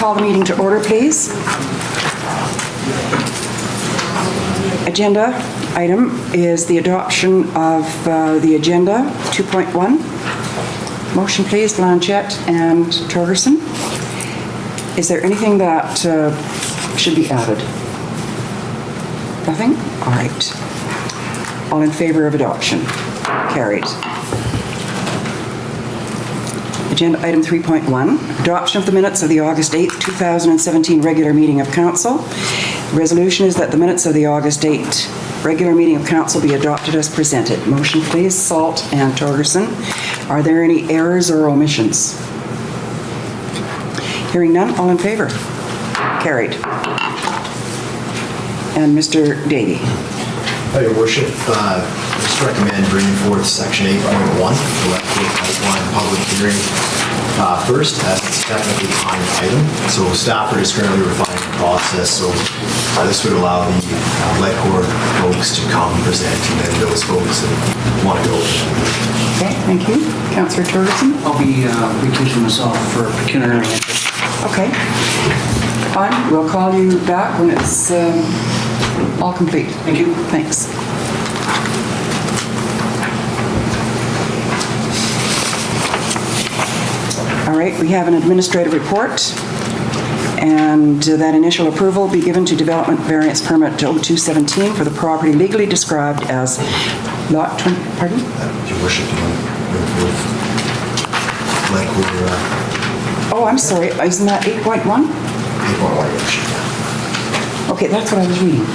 call the meeting to order, please. Agenda item is the adoption of the agenda 2.1. Motion, please, Blanchette and Torgerson. Is there anything that should be added? Nothing? All right. All in favor of adoption? Carried. Agenda item 3.1, adoption of the minutes of the August 8th, 2017 regular meeting of council. The resolution is that the minutes of the August 8th regular meeting of council be adopted as presented. Motion, please, Salt and Torgerson. Are there any errors or omissions? Hearing none, all in favor? Carried. And Mr. Davey. Your Worship, just recommend bringing forth Section 8.1, electrical pipeline public hearing first, as it's technically a timed item. So staff is currently refining the process, so this would allow the Gord folks to come present, and then those folks that want to go. Okay, thank you. Councillor Torgerson? I'll be recusing myself for pecuniary interest. Okay. Fine, we'll call you back when it's all complete. Thank you. Thanks. All right, we have an administrative report, and that initial approval be given to development variance permit 0217 for the property legally described as lot 20, pardon? Your Worship, you want to move Oh, I'm sorry, isn't that 8.1? 8.1, Your Worship. Okay, that's what I was reading.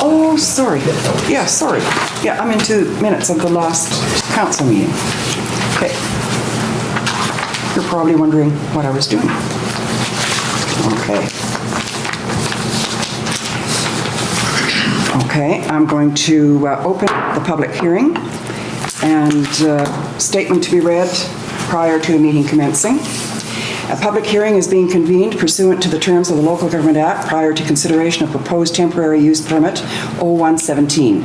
Oh, sorry. Yeah, sorry. Yeah, I'm into minutes of the last council meeting. Okay. You're probably wondering what I was doing. Okay. Okay, I'm going to open the public hearing and statement to be read prior to the meeting commencing. A public hearing is being convened pursuant to the terms of the Local Government Act prior to consideration of proposed temporary use permit 0117.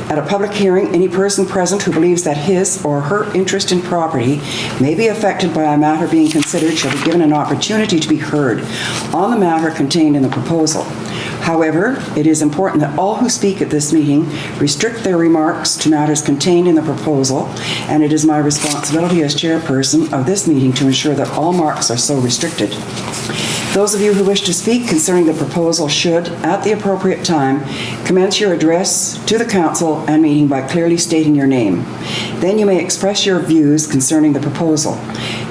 At a public hearing, any person present who believes that his or her interest in property may be affected by a matter being considered shall be given an opportunity to be heard on the matter contained in the proposal. However, it is important that all who speak at this meeting restrict their remarks to matters contained in the proposal, and it is my responsibility as chairperson of this meeting to ensure that all marks are so restricted. Those of you who wish to speak concerning the proposal should, at the appropriate time, commence your address to the council and meeting by clearly stating your name. Then you may express your views concerning the proposal.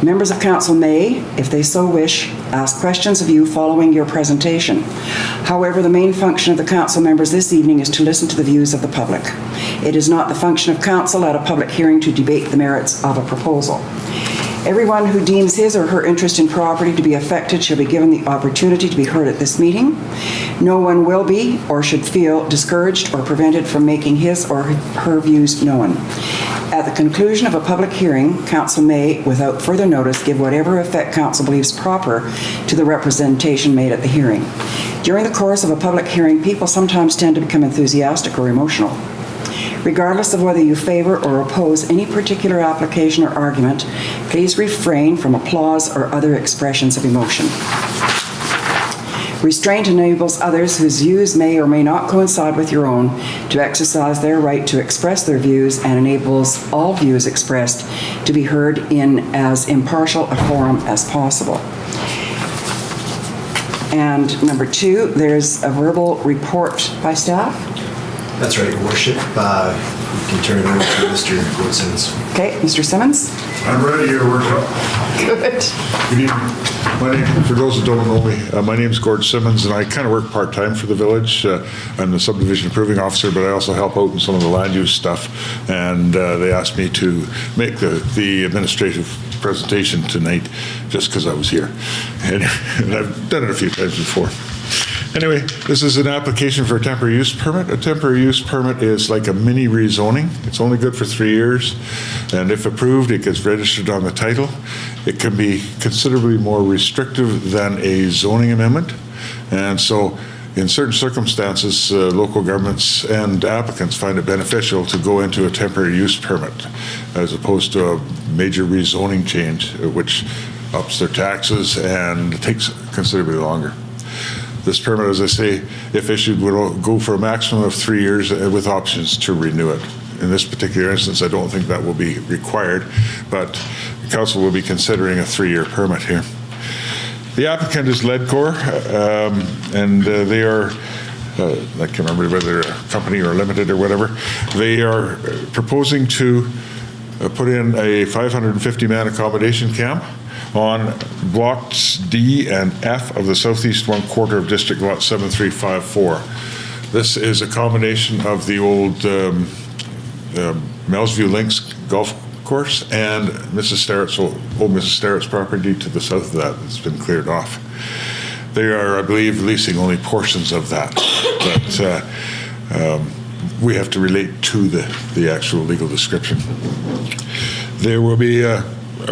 Members of council may, if they so wish, ask questions of you following your presentation. However, the main function of the council members this evening is to listen to the views of the public. It is not the function of council at a public hearing to debate the merits of a proposal. Everyone who deems his or her interest in property to be affected shall be given the opportunity to be heard at this meeting. No one will be or should feel discouraged or prevented from making his or her views known. At the conclusion of a public hearing, council may, without further notice, give whatever effect council believes proper to the representation made at the hearing. During the course of a public hearing, people sometimes tend to become enthusiastic or emotional. Regardless of whether you favor or oppose any particular application or argument, please refrain from applause or other expressions of emotion. Restraint enables others whose views may or may not coincide with your own to exercise their right to express their views, and enables all views expressed to be heard in as impartial a forum as possible. And number 2, there's a verbal report by staff. That's right, Your Worship. We can turn it over to Mr. Gord Simmons. Okay, Mr. Simmons. I'm ready, Your Worship. Good. Good evening. For those that don't know me, my name is Gord Simmons, and I kind of work part-time for the village. I'm the subdivision approving officer, but I also help out in some of the land use stuff. And they asked me to make the administrative presentation tonight just because I was here. And I've done it a few times before. Anyway, this is an application for a temporary use permit. A temporary use permit is like a mini rezoning. It's only good for 3 years, and if approved, it gets registered on the title. It can be considerably more restrictive than a zoning amendment, and so in certain circumstances, local governments and applicants find it beneficial to go into a temporary use permit as opposed to a major rezoning change, which ups their taxes and takes considerably longer. This permit, as I say, if issued, would go for a maximum of 3 years with options to renew it. In this particular instance, I don't think that will be required, but the council will be considering a 3-year permit here. The applicant is Ledcor, and they are, I can't remember whether they're a company or limited or whatever. They are proposing to put in a 550-man accommodation camp on blocks D and F of the southeast one quarter of District Lot 7354. This is a combination of the old Melsview Links Golf Course and old Mrs. Sterrett's property to the south of that that's been cleared off. They are, I believe, leasing only portions of that, but we have to relate to the actual legal description. There will be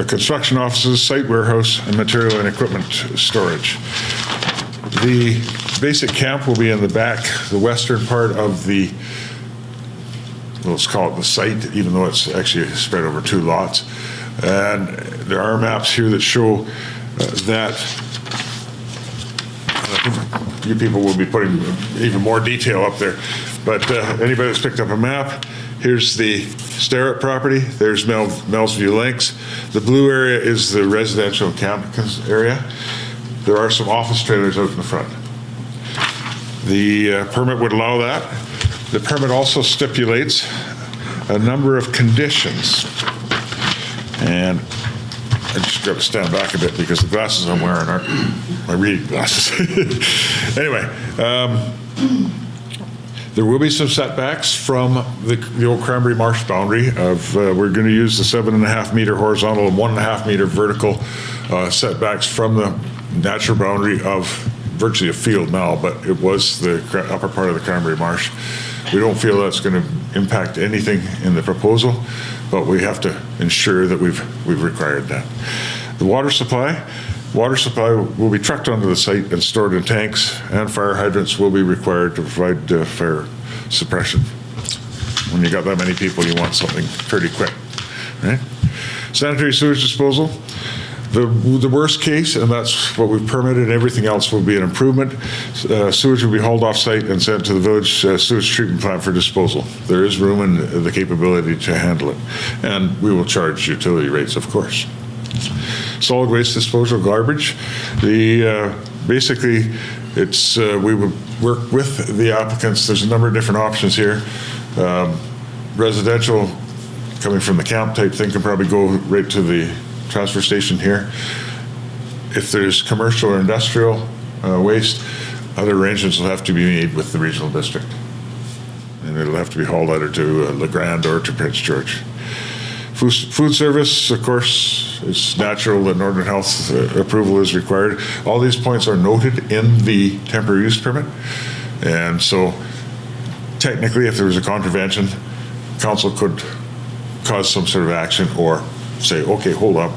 construction offices, site warehouse, and material and equipment storage. The basic camp will be in the back, the western part of the, let's call it the site, even though it's actually spread over 2 lots. And there are maps here that show that, I think you people will be putting even more detail up there, but anybody that's picked up a map, here's the Sterrett property, there's Melsview Links. The blue area is the residential camp area. There are some office trailers out in the front. The permit would allow that. The permit also stipulates a number of conditions. And I just got to stand back a bit because the glasses I'm wearing aren't my reading glasses. Anyway, there will be some setbacks from the old Cranberry Marsh boundary of, we're going to use the 7.5 meter horizontal and 1.5 meter vertical setbacks from the natural boundary of virtually a field now, but it was the upper part of the Cranberry Marsh. We don't feel that's going to impact anything in the proposal, but we have to ensure that we've required that. The water supply will be trucked onto the site and stored in tanks, and fire hydrants will be required to provide fire suppression. When you got that many people, you want something pretty quick, right? Sanitary sewage disposal. The worst case, and that's what we've permitted, everything else will be an improvement. Sewage will be hauled off-site and sent to the village sewage treatment plant for disposal. There is room and the capability to handle it. And we will charge utility rates, of course. Solid waste disposal, garbage. Basically, it's we would work with the applicants. There's a number of different options here. Residential, coming from the camp type thing, can probably go right to the transfer station here. If there's commercial or industrial waste, other arrangements will have to be made with the regional district. And it'll have to be hauled either to La Grande or to Prince George. Food service, of course, it's natural that Northern Health approval is required. All these points are noted in the temporary use permit. And so technically, if there was a contravention, council could cause some sort of action or say, okay, hold up,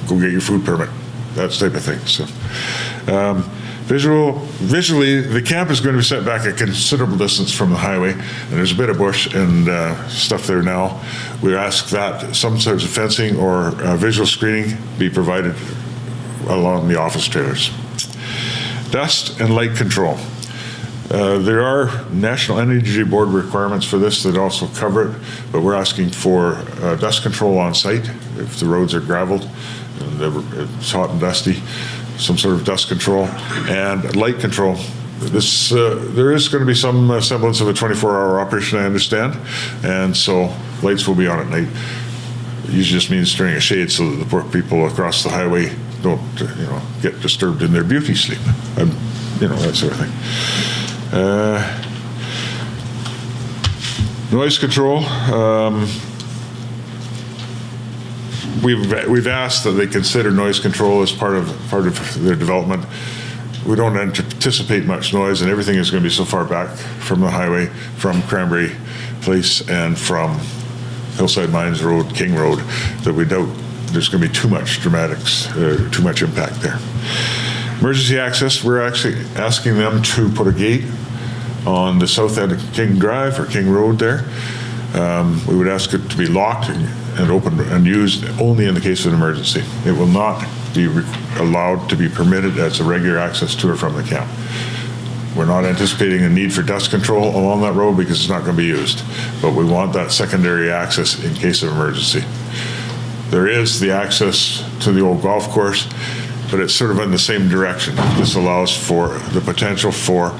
go get your food permit, that type of thing. So, visually, the camp is going to be set back a considerable distance from the highway, and there's a bit of bush and stuff there now. We ask that some sorts of fencing or visual screening be provided along the office trailers. Dust and light control. There are National Energy Board requirements for this that also cover it, but we're asking for dust control on site if the roads are graveled and it's hot and dusty, some sort of dust control and light control. There is going to be some semblance of a 24-hour operation, I understand, and so lights will be on at night. It usually just means turning a shade so that the poor people across the highway don't, get disturbed in their beauty sleep, and that sort of thing. Noise control. We've asked that they consider noise control as part of their development. We don't anticipate much noise, and everything is going to be so far back from the highway, from Cranberry Place and from Hillside Mines Road, King Road, that we doubt there's going to be too much dramatics, too much impact there. Emergency access, we're actually asking them to put a gate on the south end of King Drive or King Road there. We would ask it to be locked and open and used only in the case of an emergency. It will not be allowed to be permitted as a regular access to or from the camp. We're not anticipating a need for dust control along that road because it's not going to be used, but we want that secondary access in case of emergency. There is the access to the old golf course, but it's sort of in the same direction. This allows for the potential for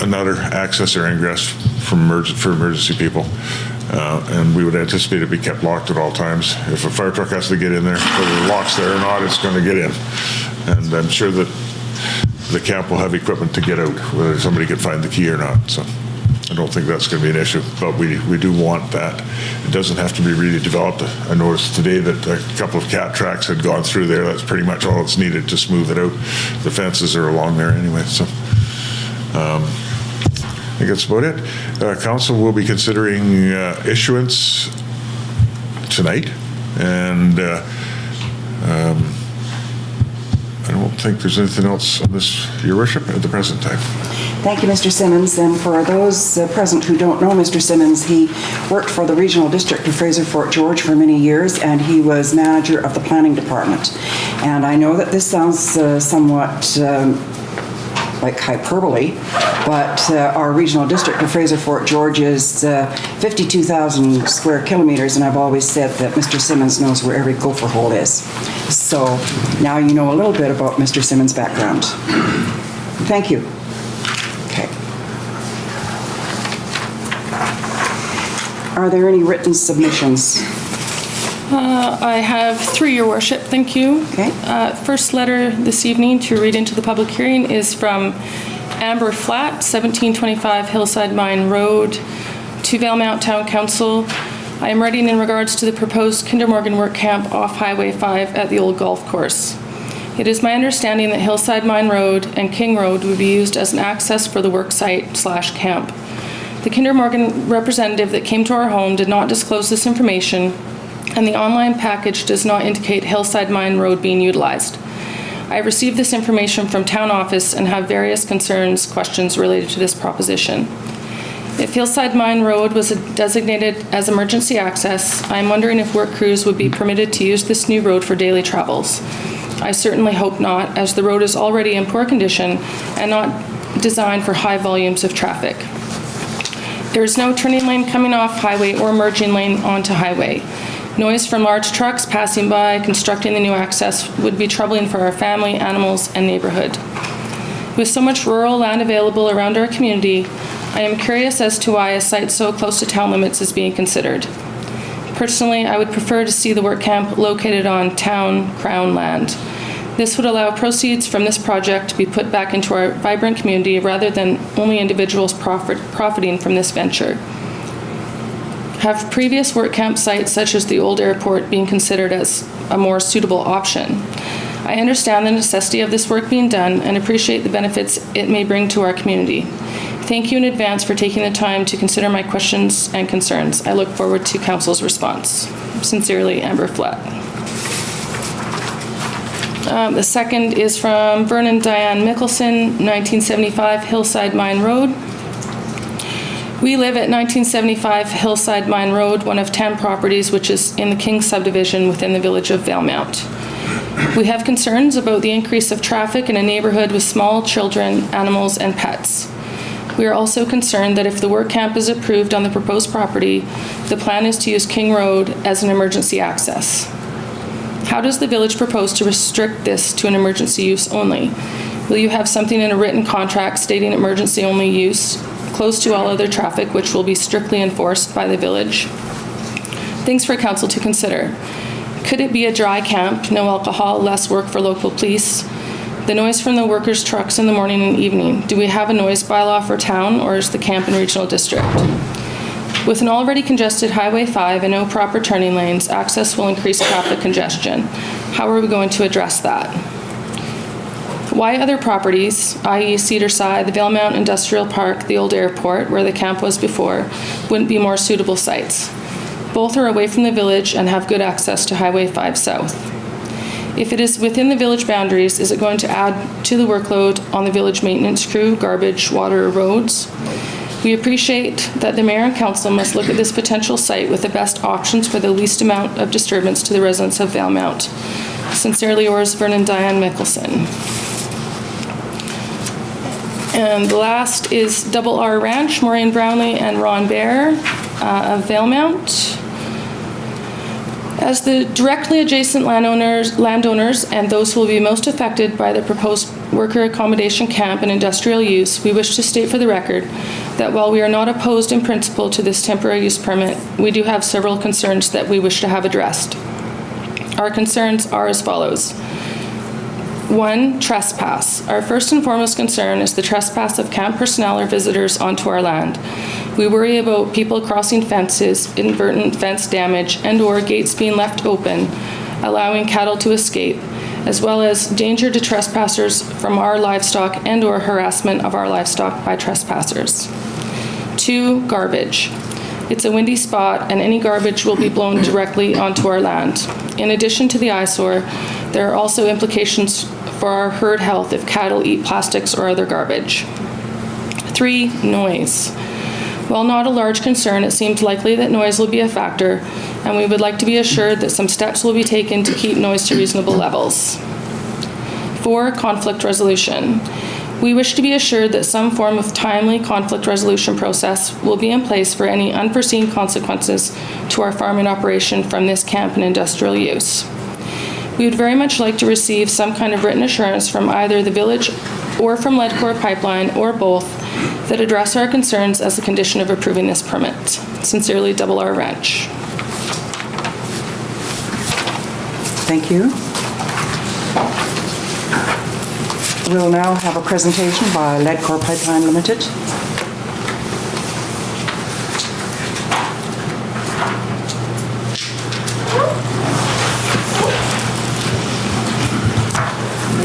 another access or ingress for emergency people. And we would anticipate it be kept locked at all times. If a fire truck has to get in there, whether the lock's there or not, it's going to get in. And I'm sure that the camp will have equipment to get out, whether somebody could find the key or not. So I don't think that's going to be an issue, but we do want that. It doesn't have to be really developed. I noticed today that a couple of cat tracks had gone through there. That's pretty much all that's needed to smooth it out. The fences are along there anyway, so I think that's about it. Council will be considering issuance tonight, and I don't think there's anything else on this, Your Worship, at the present time. Thank you, Mr. Simmons. And for those present who don't know Mr. Simmons, he worked for the Regional District of Fraser Fort George for many years, and he was manager of the planning department. And I know that this sounds somewhat like hyperbole, but our Regional District of Fraser Fort George is 52,000 square kilometers, and I've always said that Mr. Simmons knows where every gopher hole is. So now you know a little bit about Mr. Simmons' background. Thank you. Okay. Are there any written submissions? I have three, Your Worship. Thank you. Okay. First letter this evening to read into the public hearing is from Amber Flat, 1725 Hillside Mine Road, to Valemount Town Council. I am writing in regards to the proposed Kinder Morgan work camp off Highway 5 at the old golf course. It is my understanding that Hillside Mine Road and King Road would be used as an access for the work site/camp. The Kinder Morgan representative that came to our home did not disclose this information, and the online package does not indicate Hillside Mine Road being utilized. I received this information from town office and have various questions related to this proposition. If Hillside Mine Road was designated as emergency access, I am wondering if work crews would be permitted to use this new road for daily travels. I certainly hope not, as the road is already in poor condition and not designed for high volumes of traffic. There is no turning lane coming off highway or merging lane onto highway. Noise from large trucks passing by, constructing the new access would be troubling for our family, animals, and neighborhood. With so much rural land available around our community, I am curious as to why a site so close to town limits is being considered. Personally, I would prefer to see the work camp located on town crown land. This would allow proceeds from this project to be put back into our vibrant community rather than only individuals profiting from this venture. Have previous work camp sites such as the old airport been considered as a more suitable option? I understand the necessity of this work being done and appreciate the benefits it may bring to our community. Thank you in advance for taking the time to consider my questions and concerns. I look forward to Council's response. Sincerely, Amber Flat. The second is from Vernon Diane Mickelson, 1975 Hillside Mine Road. We live at 1975 Hillside Mine Road, one of 10 properties which is in the King subdivision within the village of Valemount. We have concerns about the increase of traffic in a neighborhood with small children, animals, and pets. We are also concerned that if the work camp is approved on the proposed property, the plan is to use King Road as an emergency access. How does the village propose to restrict this to an emergency use only? Will you have something in a written contract stating emergency only use, close to all other traffic, which will be strictly enforced by the village? Things for council to consider. Could it be a dry camp, no alcohol, less work for local police? The noise from the workers' trucks in the morning and evening. Do we have a noise bylaw for town, or is the camp in regional district? With an already congested Highway 5 and no proper turning lanes, access will increase traffic congestion. How are we going to address that? Why other properties, i.e. Cedarside, the Valemount Industrial Park, the old airport, where the camp was before, wouldn't be more suitable sites? Both are away from the village and have good access to Highway 5 South. If it is within the village boundaries, is it going to add to the workload on the village maintenance crew, garbage, water, or roads? We appreciate that the mayor and council must look at this potential site with the best options for the least amount of disturbance to the residents of Valemount. Sincerely yours, Vernon Diane Mickelson. And the last is Double R Ranch, Maureen Brownlee and Ron Bear of Valemount. As the directly adjacent landowners and those who will be most affected by the proposed worker accommodation camp and industrial use, we wish to state for the record that while we are not opposed in principle to this temporary use permit, we do have several concerns that we wish to have addressed. Our concerns are as follows. 1, trespass. Our first and foremost concern is the trespass of camp personnel or visitors onto our land. We worry about people crossing fences, inadvertent fence damage, and/or gates being left open, allowing cattle to escape, as well as danger to trespassers from our livestock and/or harassment of our livestock by trespassers. 2, garbage. It's a windy spot, and any garbage will be blown directly onto our land. In addition to the eyesore, there are also implications for our herd health if cattle eat plastics or other garbage. 3, noise. While not a large concern, it seems likely that noise will be a factor, and we would like to be assured that some steps will be taken to keep noise to reasonable levels. 4, conflict resolution. We wish to be assured that some form of timely conflict resolution process will be in place for any unforeseen consequences to our farming operation from this camp and industrial use. We would very much like to receive some kind of written assurance from either the village or from Leadcore Pipeline or both that address our concerns as a condition of approving this permit. Sincerely, Double R Ranch. Thank you. We'll now have a presentation by Leadcore Pipeline Limited.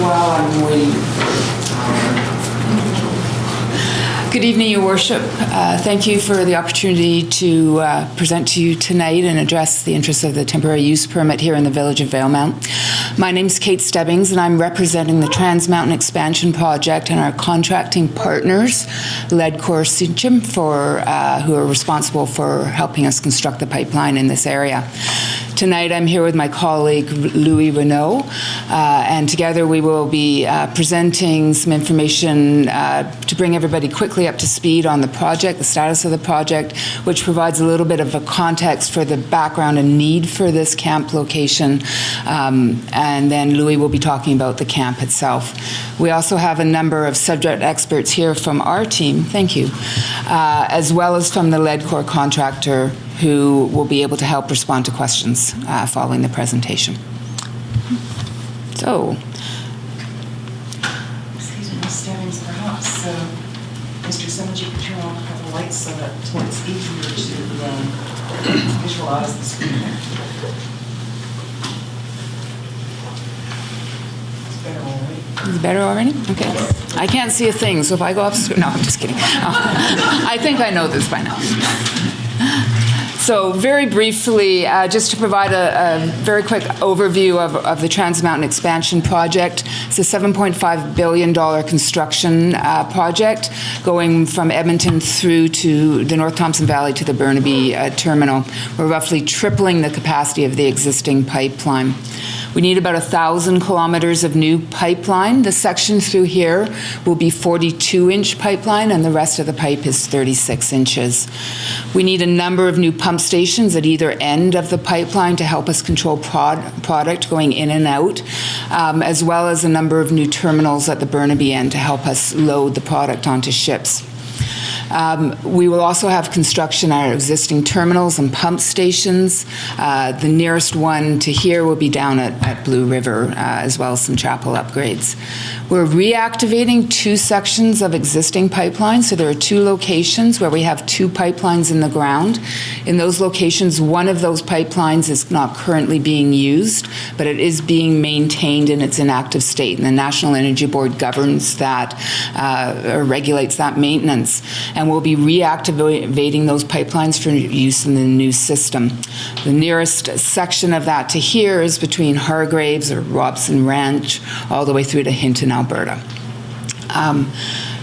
While I'm waiting. Good evening, Your Worship. Thank you for the opportunity to present to you tonight and address the interests of the temporary use permit here in the village of Valemount. My name's Kate Stebbings, and I'm representing the Trans Mountain Expansion Project and our contracting partners, Leadcore Sincham, who are responsible for helping us construct the pipeline in this area. Tonight I'm here with my colleague Louis Renaud, and together we will be presenting some information to bring everybody quickly up to speed on the project, the status of the project, which provides a little bit of a context for the background and need for this camp location, and then Louis will be talking about the camp itself. We also have a number of subject experts here from our team, thank you, as well as from the Leadcore contractor, who will be able to help respond to questions following the presentation. So. Excuse me, Ms. Stebbings, perhaps Mr. Simmons, you could turn on a couple of lights so that it's easier to visualize the screen there. It's better already. Is it better already? Okay. I can't see a thing, so if I go upstairs, no, I'm just kidding. I think I know this by now. So very briefly, just to provide a very quick overview of the Trans Mountain Expansion Project. It's a $7.5 billion construction project going from Edmonton through to the North Thompson Valley to the Burnaby terminal. We're roughly tripling the capacity of the existing pipeline. We need about 1,000 kilometers of new pipeline. The section through here will be 42-inch pipeline, and the rest of the pipe is 36 inches. We need a number of new pump stations at either end of the pipeline to help us control product going in and out, as well as a number of new terminals at the Burnaby end to help us load the product onto ships. We will also have construction at our existing terminals and pump stations. The nearest one to here will be down at Blue River, as well as some chapel upgrades. We're reactivating 2 sections of existing pipelines. So there are 2 locations where we have 2 pipelines in the ground. In those locations, one of those pipelines is not currently being used, but it is being maintained in its inactive state. And the National Energy Board governs that, or regulates that maintenance. And and we'll be reactivating those pipelines for use in the new system. The nearest section of that to here is between Hargraves or Robson Ranch all the way through to Hinton, Alberta.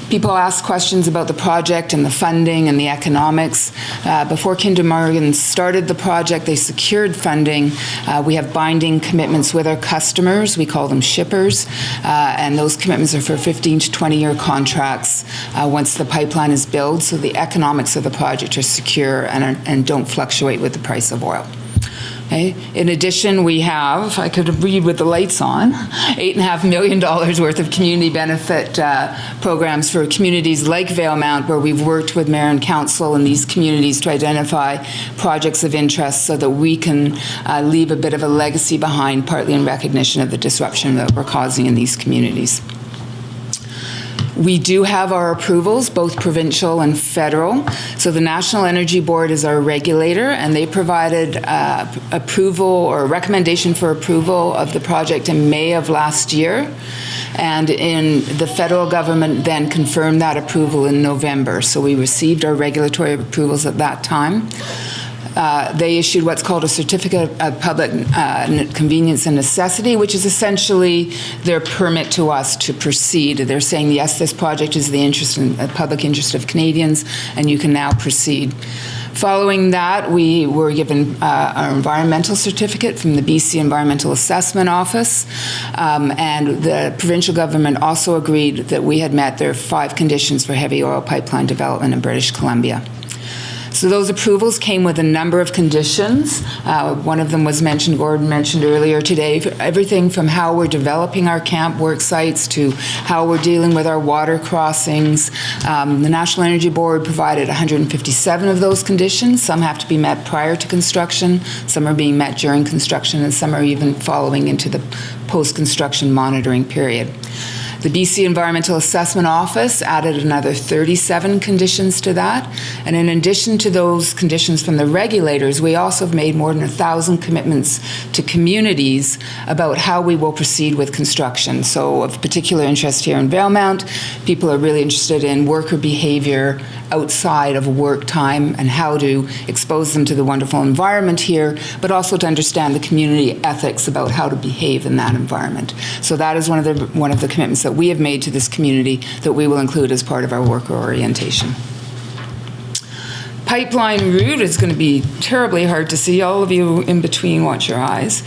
People ask questions about the project and the funding and the economics. Before Kinder Morgan started the project, they secured funding. We have binding commitments with our customers. We call them shippers. And those commitments are for 15 to 20-year contracts once the pipeline is built. So the economics of the project are secure and don't fluctuate with the price of oil. Okay. In addition, we have, I could read with the lights on, $8.5 million worth of community benefit programs for communities like Valemount, where we've worked with Mayor and Council in these communities to identify projects of interest so that we can leave a bit of a legacy behind, partly in recognition of the disruption that we're causing in these communities. We do have our approvals, both provincial and federal. So the National Energy Board is our regulator, and they provided approval or recommendation for approval of the project in May of last year. And the federal government then confirmed that approval in November. So we received our regulatory approvals at that time. They issued what's called a Certificate of Public Convenience and Necessity, which is essentially their permit to us to proceed. They're saying, yes, this project is the public interest of Canadians, and you can now proceed. Following that, we were given our environmental certificate from the BC Environmental Assessment Office, and the provincial government also agreed that we had met their 5 conditions for heavy oil pipeline development in British Columbia. So those approvals came with a number of conditions. One of them was mentioned, Gord mentioned earlier today, everything from how we're developing our camp work sites to how we're dealing with our water crossings. The National Energy Board provided 157 of those conditions. Some have to be met prior to construction, some are being met during construction, and some are even following into the post-construction monitoring period. The BC Environmental Assessment Office added another 37 conditions to that. And in addition to those conditions from the regulators, we also have made more than 1,000 commitments to communities about how we will proceed with construction. So of particular interest here in Valemount, people are really interested in worker behavior outside of work time and how to expose them to the wonderful environment here, but also to understand the community ethics about how to behave in that environment. So that is one of the commitments that we have made to this community that we will include as part of our worker orientation. Pipeline route is going to be terribly hard to see. All of you in between, watch your eyes.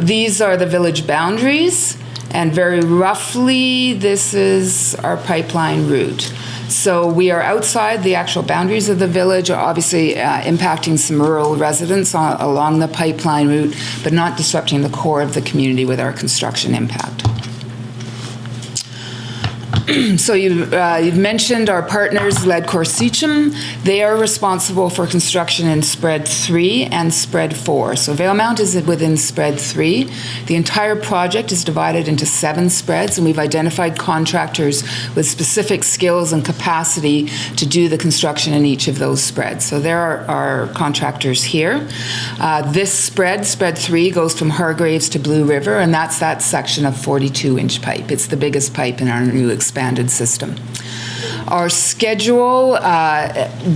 These are the village boundaries, and very roughly, this is our pipeline route. So we are outside the actual boundaries of the village, obviously impacting some rural residents along the pipeline route, but not disrupting the core of the community with our construction impact. So you've mentioned our partners, Ledcor Seacham. They are responsible for construction in Spread 3 and Spread 4. So Valemount is within Spread 3. The entire project is divided into 7 spreads, and we've identified contractors with specific skills and capacity to do the construction in each of those spreads. So there are our contractors here. This spread, Spread 3, goes from Hargraves to Blue River, and that's that section of 42-inch pipe. It's the biggest pipe in our new expanded system. Our schedule,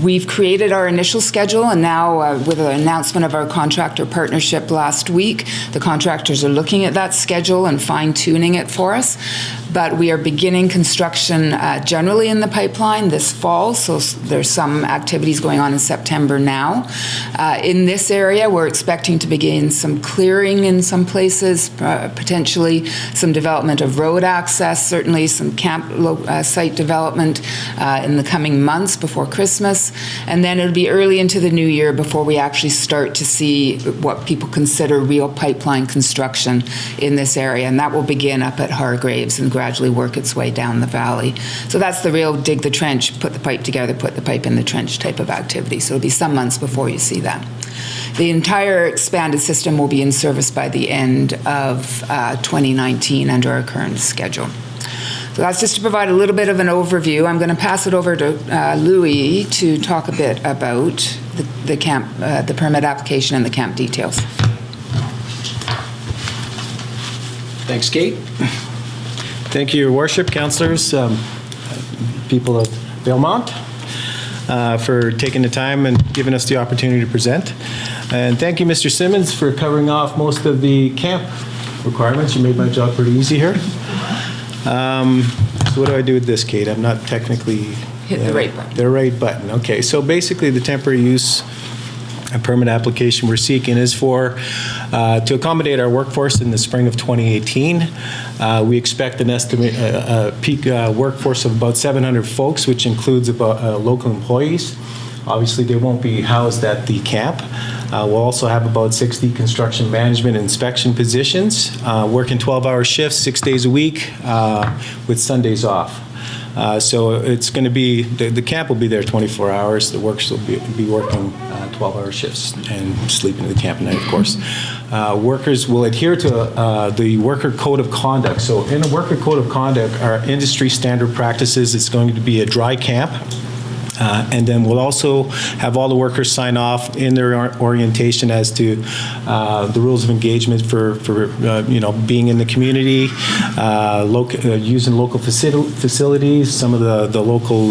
we've created our initial schedule, and now with the announcement of our contractor partnership last week, the contractors are looking at that schedule and fine-tuning it for us. But we are beginning construction generally in the pipeline this fall, so there's some activities going on in September now. In this area, we're expecting to begin some clearing in some places, potentially some development of road access, certainly some camp site development in the coming months before Christmas. And then it'll be early into the new year before we actually start to see what people consider real pipeline construction in this area. And that will begin up at Hargraves and gradually work its way down the valley. So that's the real dig the trench, put the pipe together, put the pipe in the trench type of activity. So it'll be some months before you see that. The entire expanded system will be in service by the end of 2019 under our current schedule. So that's just to provide a little bit of an overview. I'm going to pass it over to Louis to talk a bit about the camp, the permit application and the camp details. Thanks, Kate. Thank you, Your Worship, Councillors, people of Valemount. for taking the time and giving us the opportunity to present. And thank you, Mr. Simmons, for covering off most of the camp requirements. You made my job pretty easy here. So what do I do with this, Kate? I'm not technically... Hit the right button. The right button, okay. So basically, the temporary use and permit application we're seeking is for, to accommodate our workforce in the spring of 2018. We expect an estimate, a peak workforce of about 700 folks, which includes about local employees. Obviously, they won't be housed at the camp. We'll also have about 60 construction management and inspection positions, working 12-hour shifts, 6 days a week, with Sundays off. So it's going to be, the camp will be there 24 hours. The workers will be working 12-hour shifts and sleeping in the camp at night, of course. Workers will adhere to the worker code of conduct. So in the worker code of conduct, our industry standard practices, it's going to be a dry camp. And then we'll also have all the workers sign off in their orientation as to the rules of engagement for being in the community, using local facilities, some of the local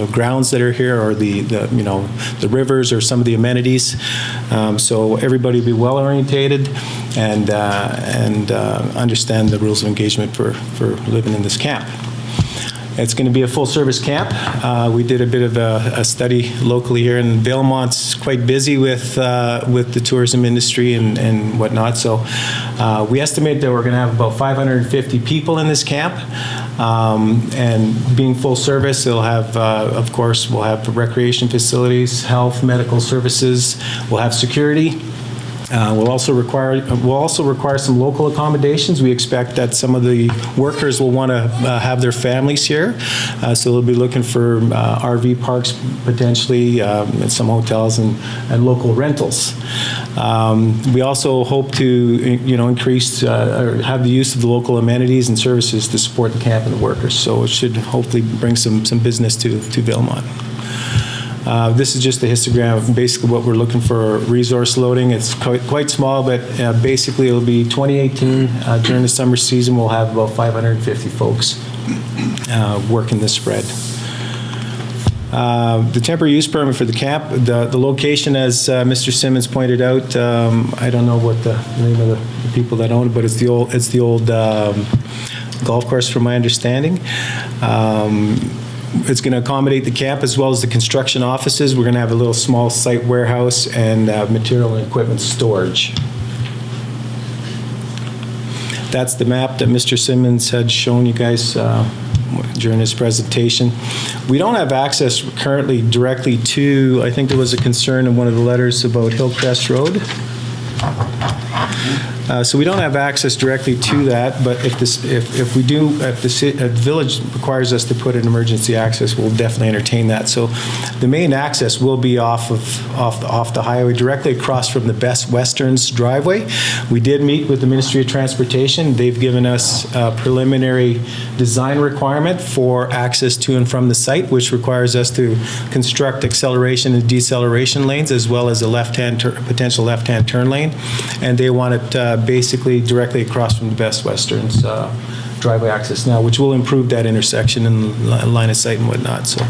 grounds that are here, or the rivers, or some of the amenities. So everybody will be well orientated and understand the rules of engagement for living in this camp. It's going to be a full-service camp. We did a bit of a study locally here, and Valemount's quite busy with the tourism industry and whatnot. So we estimate that we're going to have about 550 people in this camp. And being full service, it'll have, of course, we'll have recreation facilities, health, medical services. We'll have security. We'll also require some local accommodations. We expect that some of the workers will want to have their families here, so they'll be looking for RV parks potentially, and some hotels and local rentals. We also hope to increase or have the use of the local amenities and services to support the camp and the workers. So it should hopefully bring some business to Valemount. This is just a histogram of basically what we're looking for resource loading. It's quite small, but basically it'll be 2018. During the summer season, we'll have about 550 folks working this spread. The temporary use permit for the camp, the location, as Mr. Simmons pointed out, I don't know what the name of the people that own it, but it's the old golf course, from my understanding. It's going to accommodate the camp as well as the construction offices. We're going to have a little small site warehouse and material and equipment storage. That's the map that Mr. Simmons had shown you guys during his presentation. We don't have access currently directly to, I think there was a concern in one of the letters about Hillcrest Road. So we don't have access directly to that, but if the village requires us to put an emergency access, we'll definitely entertain that. So the main access will be off the highway, directly across from the Best Westerns driveway. We did meet with the Ministry of Transportation. They've given us a preliminary design requirement for access to and from the site, which requires us to construct acceleration and deceleration lanes, as well as a potential left-hand turn lane. And they want it basically directly across from the Best Westerns driveway access now, which will improve that intersection and line of sight and whatnot. So,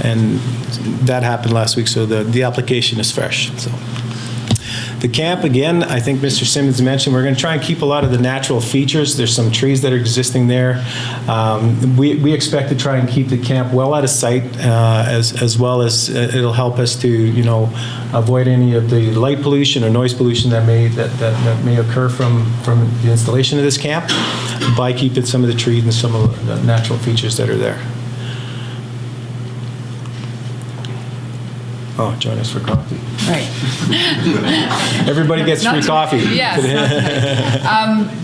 and that happened last week, so the application is fresh. So. The camp, again, I think Mr. Simmons mentioned, we're going to try and keep a lot of the natural features. There's some trees that are existing there. We expect to try and keep the camp well out of sight, as well as it'll help us to, avoid any of the light pollution or noise pollution that may occur from the installation of this camp by keeping some of the trees and some of the natural features that are there. Oh, join us for coffee. Right. Everybody gets free coffee. Yes.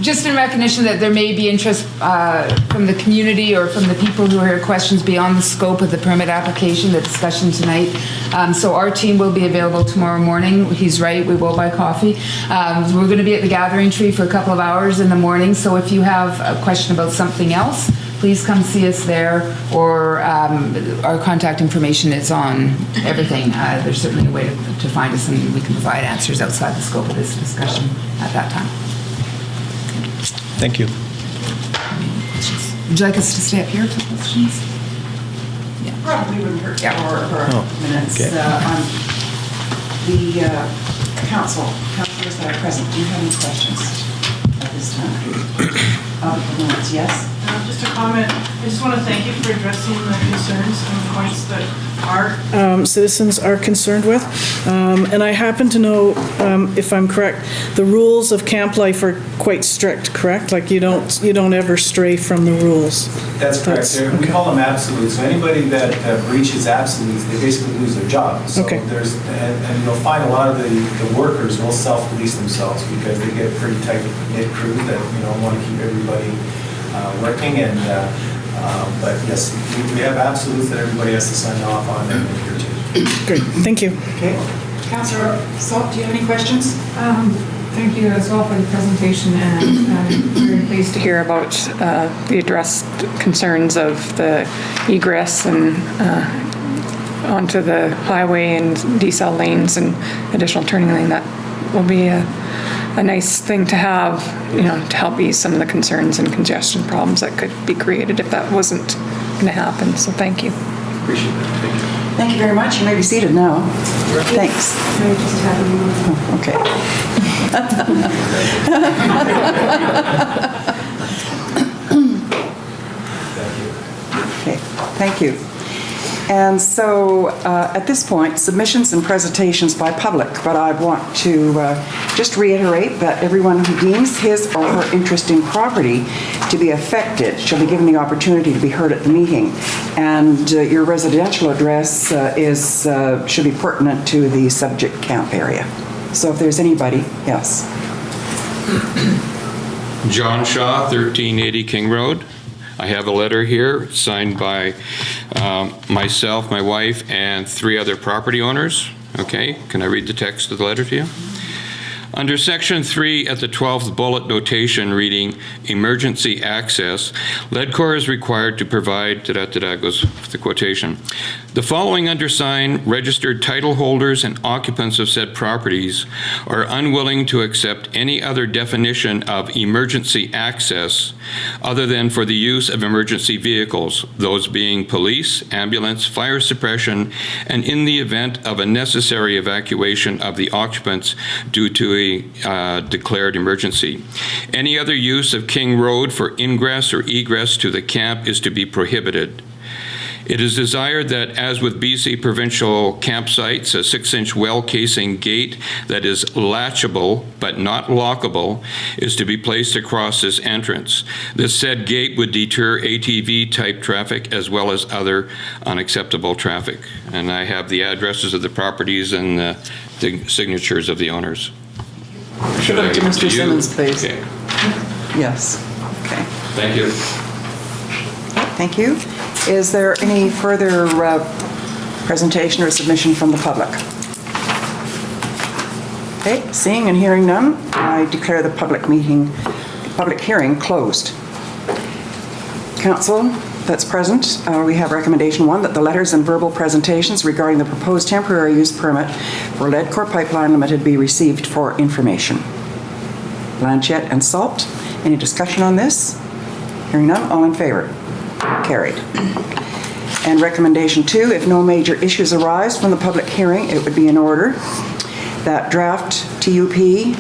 Just in recognition that there may be interest from the community or from the people who hear questions beyond the scope of the permit application, the discussion tonight. So our team will be available tomorrow morning. He's right, we will buy coffee. We're going to be at the Gathering Tree for a couple of hours in the morning. So if you have a question about something else, please come see us there, or our contact information is on everything. There's certainly a way to find us, and we can provide answers outside the scope of this discussion at that time. Thank you. Would you like us to stay up here for questions? Yeah. Probably wouldn't hurt for minutes. okay. The councillors that are present, do you have any questions at this time? The minutes, yes? Just a comment. I just want to thank you for addressing the concerns and points that our citizens are concerned with. And I happen to know, if I'm correct, the rules of camp life are quite strict, correct? Like you don't ever stray from the rules. That's correct. We call them absolutes. So anybody that breaches absolutes, they basically lose their job. So Okay. and you'll find a lot of the workers will self-police themselves because they get a pretty tight-knit crew that, want to keep everybody working. And but yes, we have absolutes that everybody has to sign off on and adhere to. Great, thank you. Okay. Councillor Sept, do you have any questions? Thank you as well for the presentation, and I'm very pleased to hear about the addressed concerns of the egress and onto the highway and decel lanes and additional turning lane. That will be a nice thing to have, to help ease some of the concerns and congestion problems that could be created if that wasn't going to happen. So thank you. Appreciate that. Thank you. Thank you very much. You may be seated now. Thanks. Can I just have you? Okay. Okay, thank you. And so at this point, submissions and presentations by public, but I want to just reiterate that everyone who deems his or her interest in property to be affected shall be given the opportunity to be heard at the meeting. And your residential address should be pertinent to the subject camp area. So if there's anybody, yes. John Shaw, 1380 King Road. I have a letter here signed by myself, my wife, and 3 other property owners. Okay, can I read the text of the letter to you? Under Section 3 at the 12th bullet notation reading emergency access, LEDCOR is required to provide, goes the quotation, the following undersigned registered title holders and occupants of said properties are unwilling to accept any other definition of emergency access other than for the use of emergency vehicles, those being police, ambulance, fire suppression, and in the event of a necessary evacuation of the occupants due to a declared emergency. Any other use of King Road for ingress or egress to the camp is to be prohibited. It is desired that, as with BC provincial campsites, a 6-inch well casing gate that is latchable but not lockable is to be placed across this entrance. This said gate would deter ATV type traffic as well as other unacceptable traffic. And I have the addresses of the properties and the signatures of the owners. Should I to Mr. Simmons, please? Okay. Yes. Okay. Thank you. Thank you. Is there any further presentation or submission from the public? Okay, seeing and hearing none, I declare the public hearing closed. Council that's present, we have recommendation 1 that the letters and verbal presentations regarding the proposed temporary use permit for LEDCOR Pipeline Limited be received for information. Blanchette and Sept, any discussion on this? Hearing none, all in favor? Carried. And recommendation 2, if no major issues arise from the public hearing, it would be in order that draft TUP,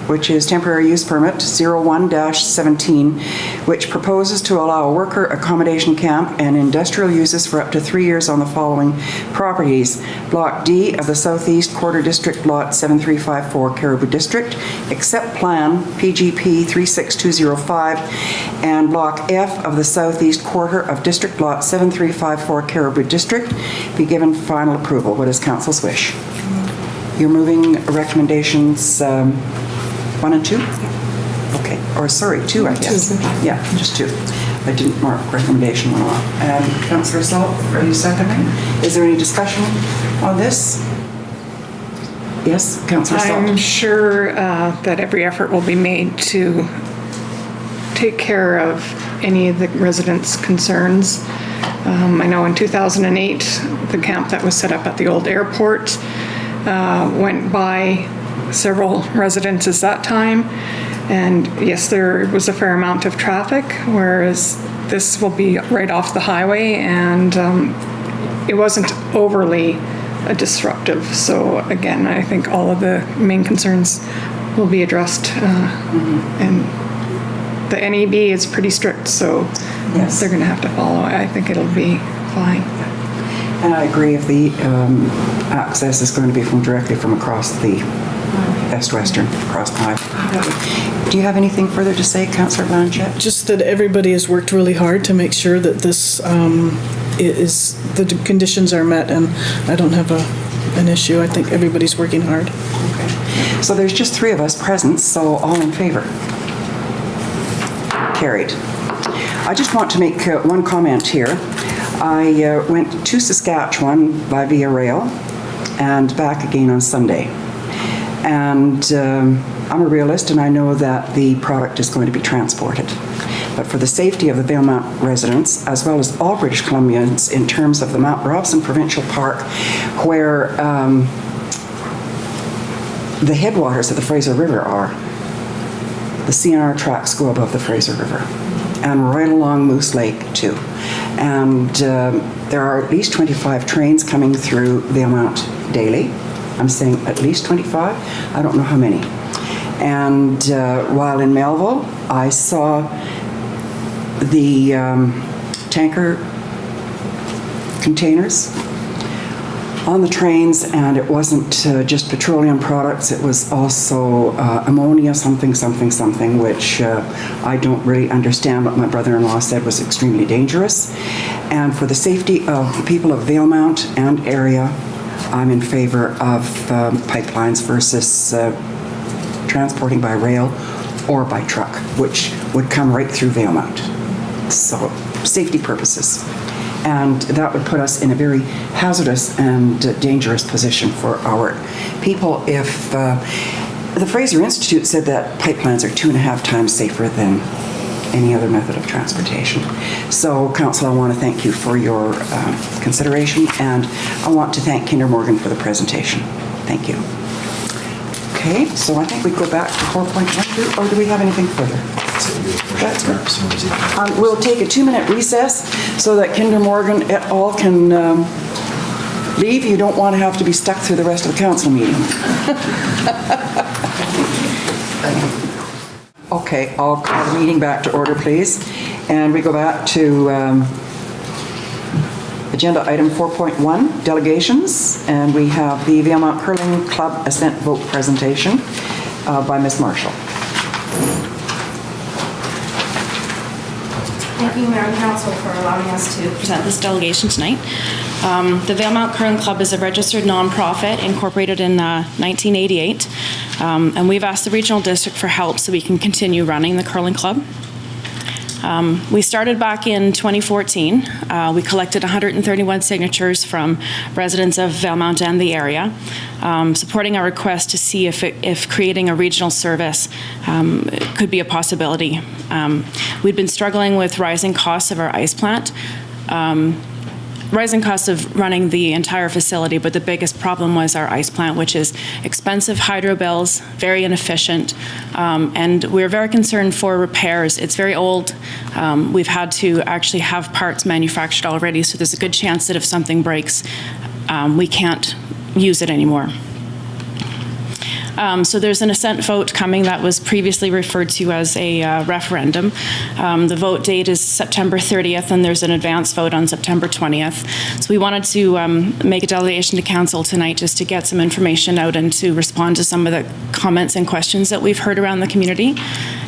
which is temporary use permit 01-17, which proposes to allow a worker accommodation camp and industrial uses for up to 3 years on the following properties: Block D of the Southeast Quarter District, Lot 7354, Caribou District, except Plan PGP 36205, and Block F of the Southeast Quarter of District, Lot 7354, Caribou District, be given final approval. What is Council's wish? You're moving recommendations 1 and 2? Okay, or sorry, 2, I guess. 2. Yeah, just 2. I didn't mark recommendation 1 off. And Councillor Sept, are you seconding? Is there any discussion on this? Yes, Councillor Sept. I'm sure that every effort will be made to take care of any of the residents' concerns. I know in 2008, the camp that was set up at the old airport went by several residences that time, and yes, there was a fair amount of traffic, whereas this will be right off the highway, and it wasn't overly disruptive. So again, I think all of the main concerns will be addressed. And the NEB is pretty strict, so Yes. they're going to have to follow. I think it'll be fine. And I agree if the access is going to be directly from across the Western, across the highway. Do you have anything further to say, Councillor Blanchette? Just that everybody has worked really hard to make sure that this the conditions are met, and I don't have an issue. I think everybody's working hard. Okay. So there's just 3 of us present, so all in favor? Carried. I just want to make one comment here. I went to Saskatchewan by via rail and back again on Sunday. And I'm a realist, and I know that the product is going to be transported. But for the safety of the Valemount residents, as well as all British Columbians, in terms of the Mount Robson Provincial Park, where the headwaters of the Fraser River are, the CNR tracks go above the Fraser River, and right along Moose Lake too. And there are at least 25 trains coming through Valemount daily. I'm saying at least 25. I don't know how many. And while in Melville, I saw the tanker containers on the trains, and it wasn't just petroleum products, it was also ammonia something, which I don't really understand, but my brother-in-law said was extremely dangerous. And for the safety of the people of Valemount and area, I'm in favor of pipelines versus transporting by rail or by truck, which would come right through Valemount. So, safety purposes. And that would put us in a very hazardous and dangerous position for our people if the Fraser Institute said that pipelines are 2.5 times safer than any other method of transportation. So, Council, I want to thank you for your consideration, and I want to thank Kinder Morgan for the presentation. Thank you. Okay, so I think we go back to 4.1, or do we have anything further? That's good. We'll take a 2-minute recess so that Kinder Morgan et al. Can leave. You don't want to have to be stuck through the rest of the council meeting. Okay, I'll call the meeting back to order, please. And we go back to agenda item 4.1, delegations. And we have the Valemount Curling Club Assent Vote presentation by Ms. Marshall. Thank you, Mayor and Council, for allowing us to present this delegation tonight. The Valemount Curling Club is a registered nonprofit incorporated in 1988, and we've asked the regional district for help so we can continue running the curling club. We started back in 2014. We collected 131 signatures from residents of Valemount and the area, supporting our request to see if creating a regional service could be a possibility. We'd been struggling with rising costs of our ice plant, rising costs of running the entire facility, but the biggest problem was our ice plant, which is expensive hydro bills, very inefficient, and we're very concerned for repairs. It's very old. We've had to actually have parts manufactured already, so there's a good chance that if something breaks, we can't use it anymore. So there's an assent vote coming that was previously referred to as a referendum. The vote date is September 30th, and there's an advance vote on September 20th. So we wanted to make a delegation to council tonight just to get some information out and to respond to some of the comments and questions that we've heard around the community.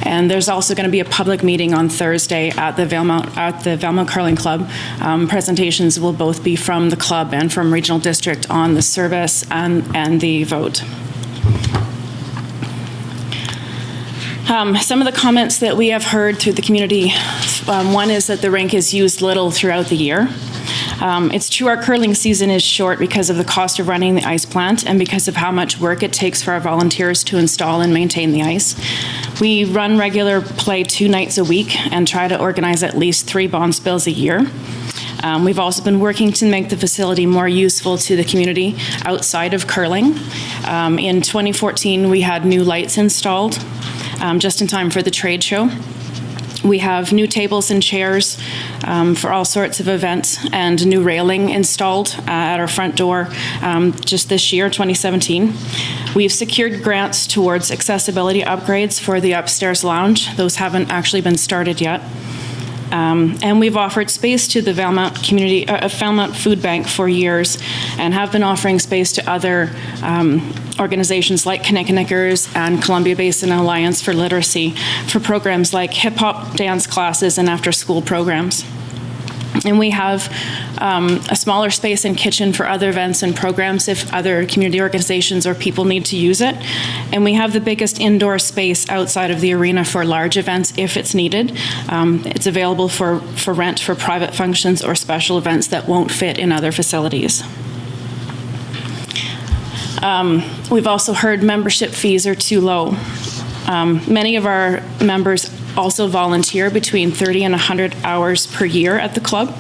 And there's also going to be a public meeting on Thursday at the Valemount Curling Club. Presentations will both be from the club and from Regional District on the service and the vote. Some of the comments that we have heard through the community, one is that the rink is used little throughout the year. It's true our curling season is short because of the cost of running the ice plant and because of how much work it takes for our volunteers to install and maintain the ice. We run regular play 2 nights a week and try to organize at least 3 bond spills a year. We've also been working to make the facility more useful to the community outside of curling. In 2014, we had new lights installed just in time for the trade show. We have new tables and chairs for all sorts of events, and new railing installed at our front door just this year, 2017. We've secured grants towards accessibility upgrades for the upstairs lounge. Those haven't actually been started yet. And we've offered space to the Valemount Food Bank for years, and have been offering space to other organizations like Kinnicknickers and Columbia Basin Alliance for Literacy for programs like hip-hop dance classes and after-school programs. And we have a smaller space and kitchen for other events and programs if other community organizations or people need to use it. And we have the biggest indoor space outside of the arena for large events if it's needed. It's available for rent for private functions or special events that won't fit in other facilities. We've also heard membership fees are too low. Many of our members also volunteer between 30 and 100 hours per year at the club.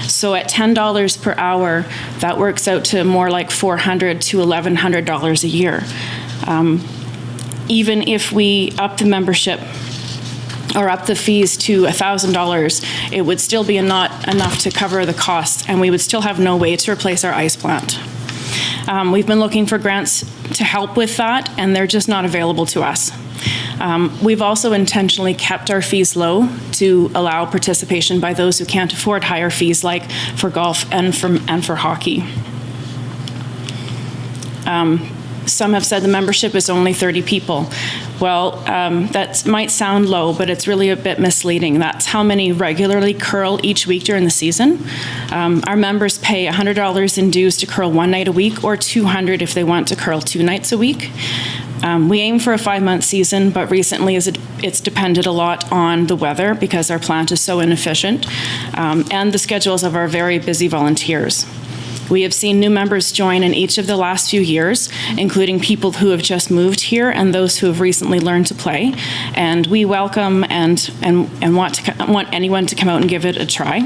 So at $10 per hour, that works out to more like $400 to $1,100 a year. Even if we up the membership or up the fees to $1,000, it would still be not enough to cover the costs, and we would still have no way to replace our ice plant. We've been looking for grants to help with that, and they're just not available to us. We've also intentionally kept our fees low to allow participation by those who can't afford higher fees, like for golf and for hockey. Some have said the membership is only 30 people. Well, that might sound low, but it's really a bit misleading. That's how many regularly curl each week during the season. Our members pay $100 in dues to curl one night a week, or $200 if they want to curl 2 nights a week. We aim for a 5-month season, but recently it's depended a lot on the weather because our plant is so inefficient, and the schedules of our very busy volunteers. We have seen new members join in each of the last few years, including people who have just moved here and those who have recently learned to play. And we welcome and want anyone to come out and give it a try.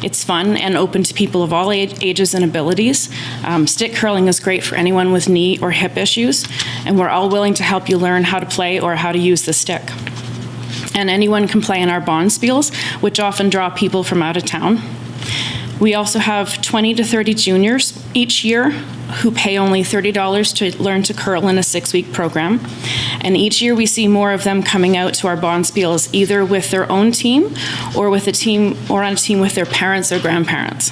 It's fun and open to people of all ages and abilities. Stick curling is great for anyone with knee or hip issues, and we're all willing to help you learn how to play or how to use the stick. And anyone can play in our bonspiels, which often draw people from out of town. We also have 20 to 30 juniors each year who pay only $30 to learn to curl in a 6-week program. And each year we see more of them coming out to our bonspiels, either with their own team or with a team or on a team with their parents or grandparents.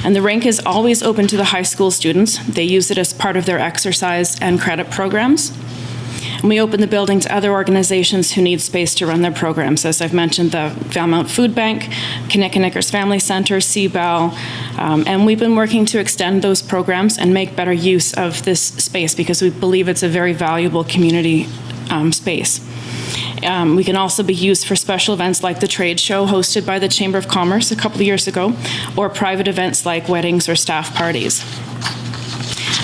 And the rink is always open to the high school students. They use it as part of their exercise and credit programs. And we open the building to other organizations who need space to run their programs. As I've mentioned, the Valemount Food Bank, Kinnicknickers Family Center, CBEL, and we've been working to extend those programs and make better use of this space because we believe it's a very valuable community space. We can also be used for special events like the trade show hosted by the Chamber of Commerce a couple of years ago, or private events like weddings or staff parties.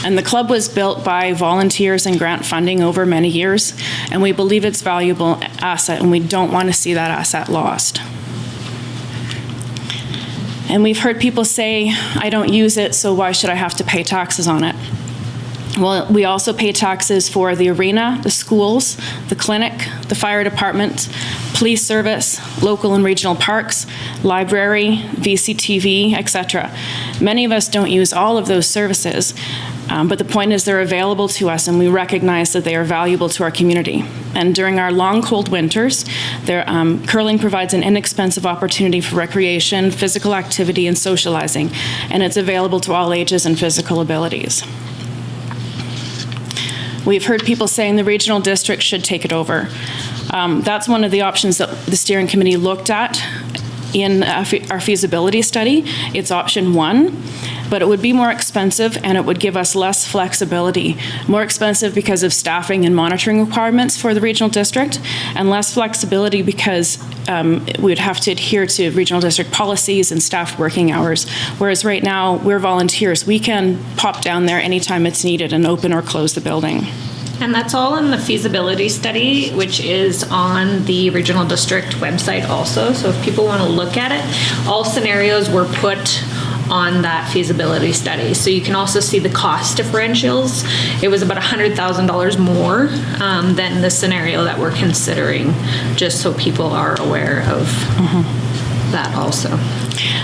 And the club was built by volunteers and grant funding over many years, and we believe it's a valuable asset, and we don't want to see that asset lost. And we've heard people say, I don't use it, so why should I have to pay taxes on it? Well, we also pay taxes for the arena, the schools, the clinic, the fire department, police service, local and regional parks, library, VCTV, etc. Many of us don't use all of those services, but the point is they're available to us, and we recognize that they are valuable to our community. And during our long, cold winters, curling provides an inexpensive opportunity for recreation, physical activity, and socializing, and it's available to all ages and physical abilities. We've heard people saying the regional district should take it over. That's one of the options that the steering committee looked at in our feasibility study. It's option 1, but it would be more expensive and it would give us less flexibility. More expensive because of staffing and monitoring requirements for the regional district, and less flexibility because we would have to adhere to regional district policies and staff working hours. Whereas right now, we're volunteers. We can pop down there anytime it's needed and open or close the building. And that's all in the feasibility study, which is on the regional district website also. So if people want to look at it, all scenarios were put on that feasibility study. So you can also see the cost differentials. It was about $100,000 more than the scenario that we're considering, just so people are aware of that also.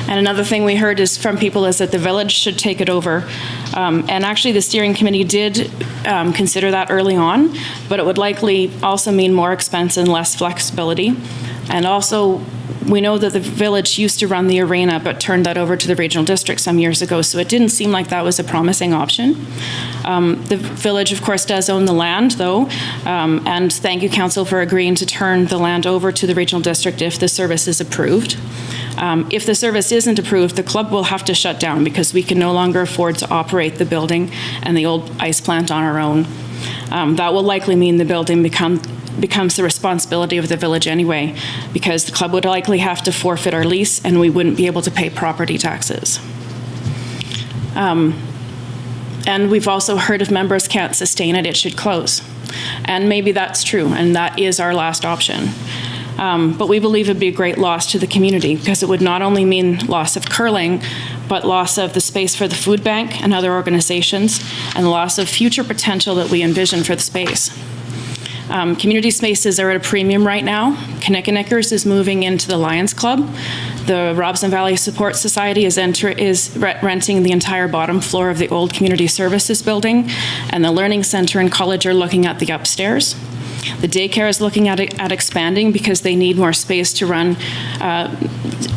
And another thing we heard is from people is that the village should take it over. And actually, the steering committee did consider that early on, but it would likely also mean more expense and less flexibility. And also, we know that the village used to run the arena, but turned that over to the regional district some years ago, so it didn't seem like that was a promising option. The village, of course, does own the land, though, and thank you, council, for agreeing to turn the land over to the regional district if the service is approved. If the service isn't approved, the club will have to shut down because we can no longer afford to operate the building and the old ice plant on our own. That will likely mean the building becomes the responsibility of the village anyway, because the club would likely have to forfeit our lease and we wouldn't be able to pay property taxes. And we've also heard if members can't sustain it, it should close. And maybe that's true, and that is our last option. But we believe it'd be a great loss to the community because it would not only mean loss of curling, but loss of the space for the food bank and other organizations, and loss of future potential that we envision for the space. Community spaces are at a premium right now. Kinnickinickers is moving into the Lions Club. The Robson Valley Support Society is renting the entire bottom floor of the old Community Services building, and the Learning Center and College are looking at the upstairs. The daycare is looking at expanding because they need more space to run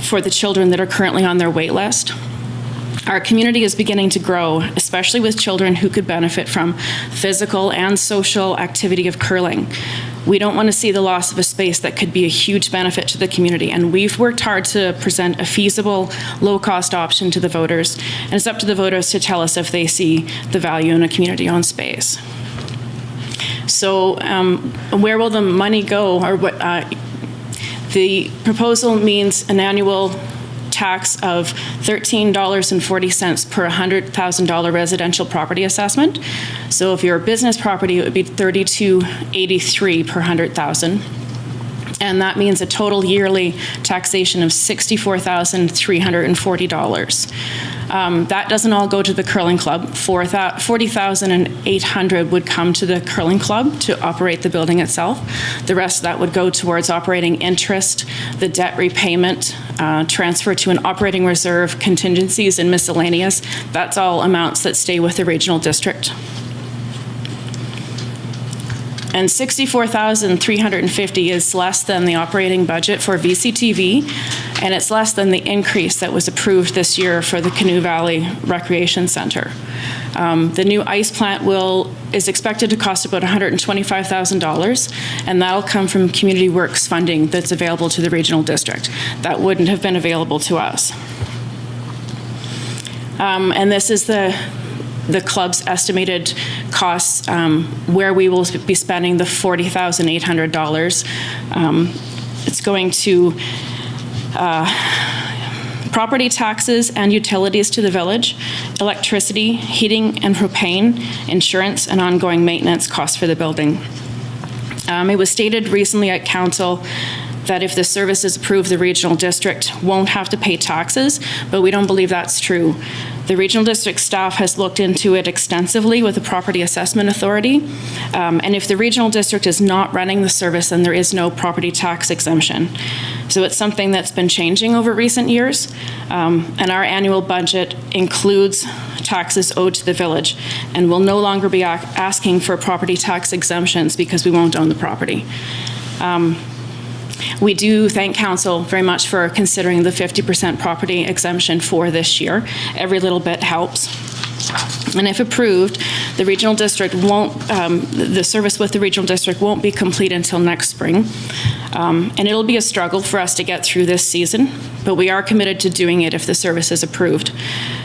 for the children that are currently on their wait list. Our community is beginning to grow, especially with children who could benefit from physical and social activity of curling. We don't want to see the loss of a space that could be a huge benefit to the community, and we've worked hard to present a feasible, low-cost option to the voters, and it's up to the voters to tell us if they see the value in a community-owned space. So where will the money go? Or what? The proposal means an annual tax of $13.40 per $100,000 residential property assessment. So if you're a business property, it would be $32.83 per $100,000. And that means a total yearly taxation of $64,340. That doesn't all go to the curling club. $40,800 would come to the curling club to operate the building itself. The rest of that would go towards operating interest, the debt repayment, transfer to an operating reserve, contingencies, and miscellaneous. That's all amounts that stay with the regional district. And $64,350 is less than the operating budget for VCTV, and it's less than the increase that was approved this year for the Canoe Valley Recreation Center. The new ice plant is expected to cost about $125,000, and that'll come from Community Works funding that's available to the regional district. That wouldn't have been available to us. And this is the club's estimated costs, where we will be spending the $40,800. It's going to property taxes and utilities to the village, electricity, heating and propane, insurance, and ongoing maintenance costs for the building. It was stated recently at council that if the service is approved, the regional district won't have to pay taxes, but we don't believe that's true. The regional district staff has looked into it extensively with the Property Assessment Authority, and if the regional district is not running the service, then there is no property tax exemption. So it's something that's been changing over recent years, and our annual budget includes taxes owed to the village, and we'll no longer be asking for property tax exemptions because we won't own the property. We do thank council very much for considering the 50% property exemption for this year. Every little bit helps. And if approved, the regional district the service with the regional district won't be complete until next spring. And it'll be a struggle for us to get through this season, but we are committed to doing it if the service is approved.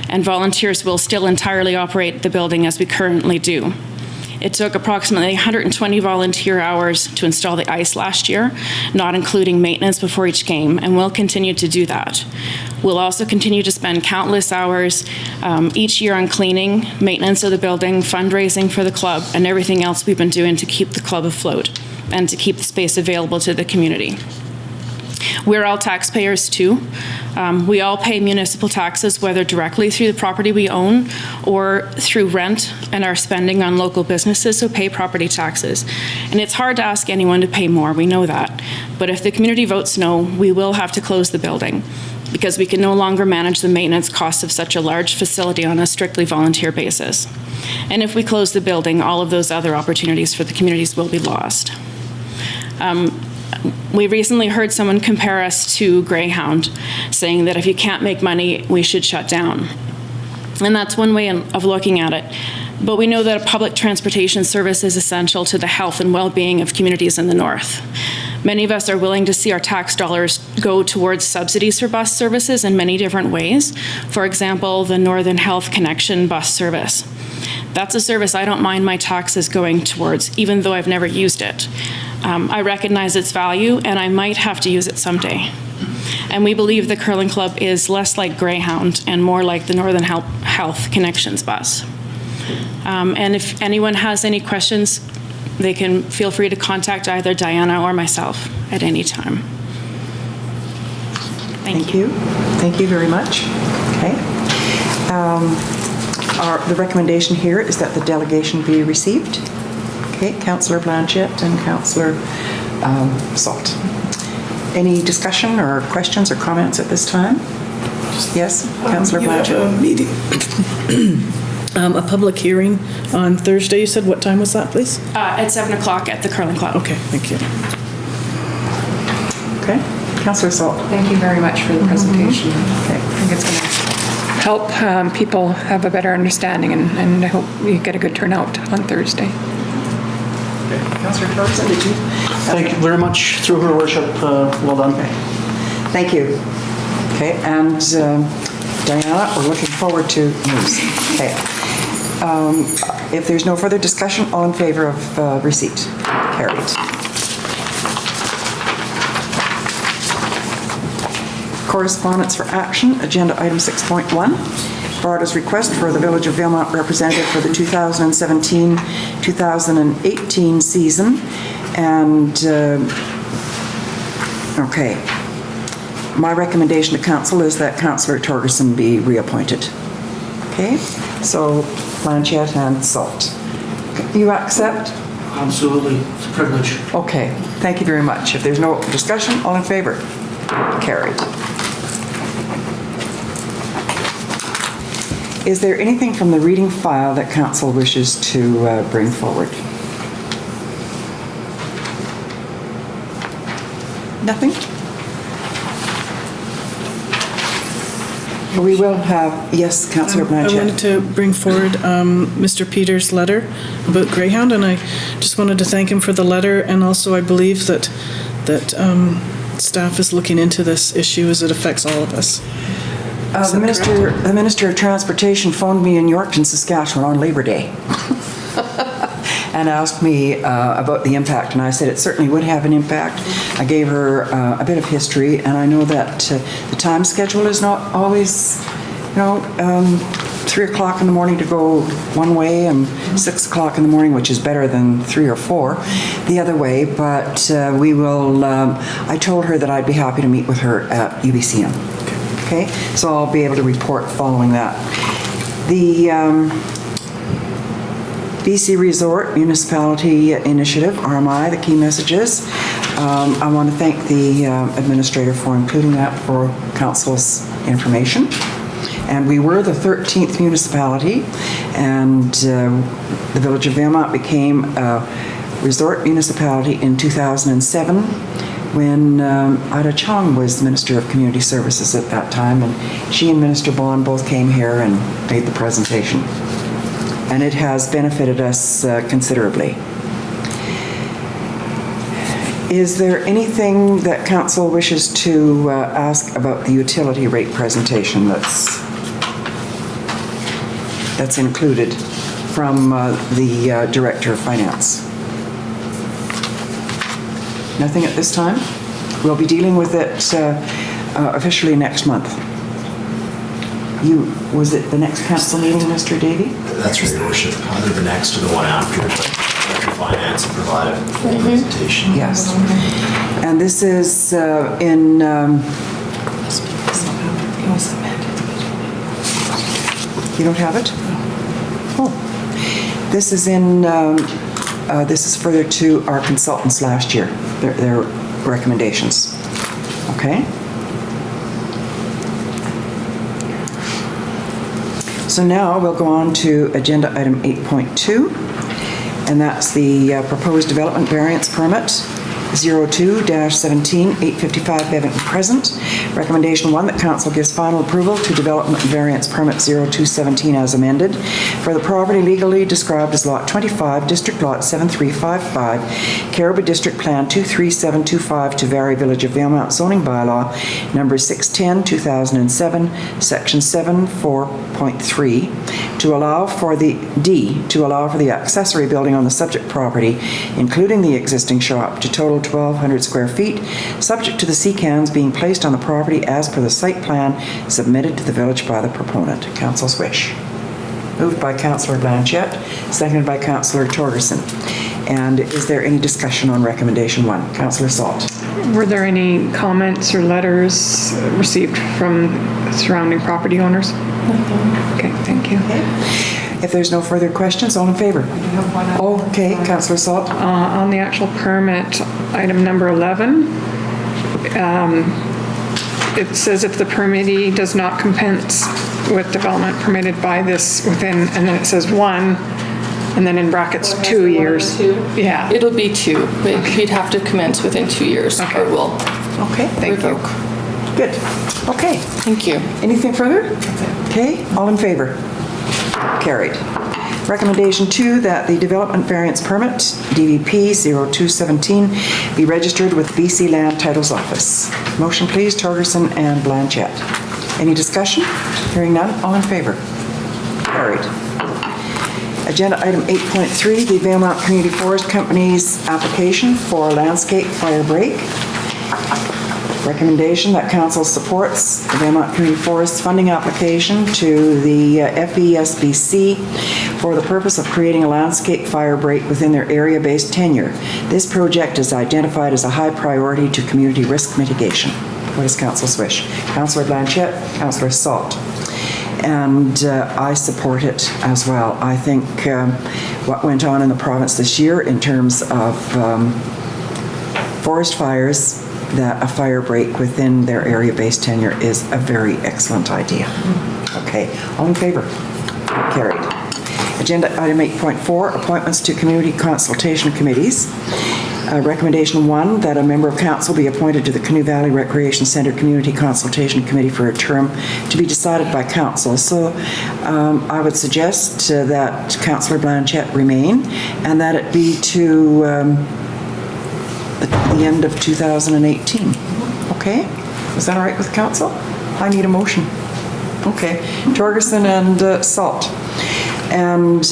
And volunteers will still entirely operate the building as we currently do. It took approximately 120 volunteer hours to install the ice last year, not including maintenance before each game, and we'll continue to do that. We'll also continue to spend countless hours each year on cleaning, maintenance of the building, fundraising for the club, and everything else we've been doing to keep the club afloat and to keep the space available to the community. We're all taxpayers too. We all pay municipal taxes, whether directly through the property we own or through rent and our spending on local businesses who pay property taxes. And it's hard to ask anyone to pay more, we know that. But if the community votes no, we will have to close the building because we can no longer manage the maintenance costs of such a large facility on a strictly volunteer basis. And if we close the building, all of those other opportunities for the communities will be lost. We recently heard someone compare us to Greyhound, saying that if you can't make money, we should shut down. And that's one way of looking at it. But we know that a public transportation service is essential to the health and well-being of communities in the north. Many of us are willing to see our tax dollars go towards subsidies for bus services in many different ways. For example, the Northern Health Connection bus service. That's a service I don't mind my taxes going towards, even though I've never used it. I recognize its value, and I might have to use it someday. And we believe the Curling Club is less like Greyhound and more like the Northern Health Connections bus. And if anyone has any questions, they can feel free to contact either Diana or myself at any time. Thank you. Thank you very much. Okay. The recommendation here is that the delegation be received. Okay, Councillor Blanchette and Councillor Sept. Any discussion or questions or comments at this time? Yes, Councillor Blanchette. A meeting, a public hearing on Thursday. You said what time was that, please? At 7 o'clock at the Curling Club. Okay, thank you. Okay, Councillor Sept. Thank you very much for the presentation. Okay. I think it's going to help people have a better understanding, and I hope you get a good turnout on Thursday. Councillor Torgerson, did you? Thank you very much. Through her worship, well done. Okay. Thank you. Okay, and Diana, we're looking forward to news. Okay. If there's no further discussion, all in favor of receipt? Carried. Correspondence for action, agenda item 6.1. Barda's request for the Village of Valemount representative for the 2017-2018 season. And, okay. My recommendation to council is that Councillor Torgerson be reappointed. Okay, so Blanchette and Sept. You accept? Absolutely, it's a privilege. Okay, thank you very much. If there's no discussion, all in favor? Carried. Is there anything from the reading file that council wishes to bring forward? Nothing? We will have, yes, Councillor Blanchette. I wanted to bring forward Mr. Peters' letter about Greyhound, and I just wanted to thank him for the letter, and also I believe that staff is looking into this issue as it affects all of us. The Minister of Transportation phoned me in Yorkton, Saskatchewan on Labor Day and asked me about the impact, and I said it certainly would have an impact. I gave her a bit of history, and I know that the time schedule is not always, 3 o'clock in the morning to go one way and 6 o'clock in the morning, which is better than 3 or 4 the other way, but we will, I told her that I'd be happy to meet with her at UBCM. Okay, so I'll be able to report following that. The BC Resort Municipality Initiative, RMI, the key messages. I want to thank the administrator for including that for council's information. And we were the 13th municipality, and the Village of Valemount became a resort municipality in 2007. When Ida Chong was Minister of Community Services at that time, and she and Minister Bond both came here and made the presentation. And it has benefited us considerably. Is there anything that council wishes to ask about the utility rate presentation that's included from the Director of Finance? Nothing at this time? We'll be dealing with it officially next month. Was it the next council meeting, Mr. Davey? That's right, Your Worship. Either the next or the one after, but Director of Finance will provide a full presentation. Yes. And this is in You don't have it? Oh. This is in, this is further to our consultants last year, their recommendations. Okay? So now we'll go on to agenda item 8.2, and that's the proposed development variance permit 02-17-855 Bevan Crescent. Recommendation 1, that council gives final approval to development variance permit 0217 as amended for the property legally described as Lot 25, District Lot 7355, Caribou District Plan 23725 to vary Village of Valemount zoning bylaw number 610, 2007, Section 7(4).3 to allow for the to allow for the accessory building on the subject property, including the existing shop, to total 1,200 square feet, subject to the sea-cans being placed on the property as per the site plan submitted to the village by the proponent. Council's wish. Moved by Councillor Blanchette, seconded by Councillor Torgerson. And is there any discussion on recommendation 1? Councillor Salt. Were there any comments or letters received from surrounding property owners? Okay, thank you. Okay. If there's no further questions, all in favor? Okay, Councillor Salt. On the actual permit, item number 11, it says if the permittee does not commence with development permitted by this within, and then it says 1, and then in brackets 2 years. Yeah. It'll be 2, but he'd have to commence within 2 years, or will. Okay, thank you. Good. Okay. Thank you. Anything further? Okay, all in favor? Carried. Recommendation 2, that the development variance permit, DVP 0217, be registered with BC Land Titles Office. Motion please, Torgerson and Blanchette. Any discussion? Hearing none, all in favor? Carried. Agenda item 8.3, the Valemount Community Forest Company's application for landscape fire break. Recommendation that council supports the Valemount Community Forest funding application to the FESBC for the purpose of creating a landscape fire break within their area-based tenure. This project is identified as a high priority to community risk mitigation. What is council's wish? Councillor Blanchette, Councillor Salt. And I support it as well. I think what went on in the province this year in terms of forest fires, that a fire break within their area-based tenure is a very excellent idea. Okay, all in favor? Carried. Agenda item 8.4, appointments to community consultation committees. Recommendation 1, that a member of council be appointed to the Canoe Valley Recreation Centre Community Consultation Committee for a term to be decided by council. So I would suggest that Councillor Blanchette remain and that it be to the end of 2018. Okay? Is that all right with council? I need a motion. Okay. Torgerson and Salt. And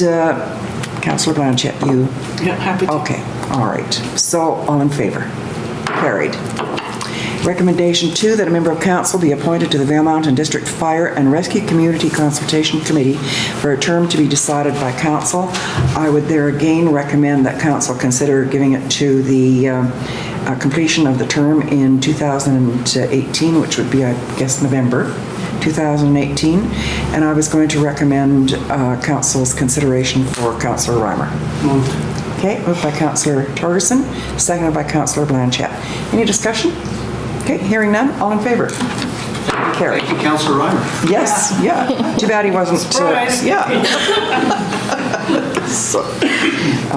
Councillor Blanchette, you? Yeah, happy to. Okay. All right. So, all in favor? Carried. Recommendation 2, that a member of council be appointed to the Valemount and District Fire and Rescue Community Consultation Committee for a term to be decided by council. I would there again recommend that council consider giving it to the completion of the term in 2018, which would be, I guess, November 2018. And I was going to recommend council's consideration for Councillor Reimer. Moved. Okay, moved by Councillor Torgerson, seconded by Councillor Blanchette. Any discussion? Okay, hearing none, all in favor? Carried. Thank you, Councillor Reimer. Yes, yeah. Too bad he wasn't. Surprise. Yeah.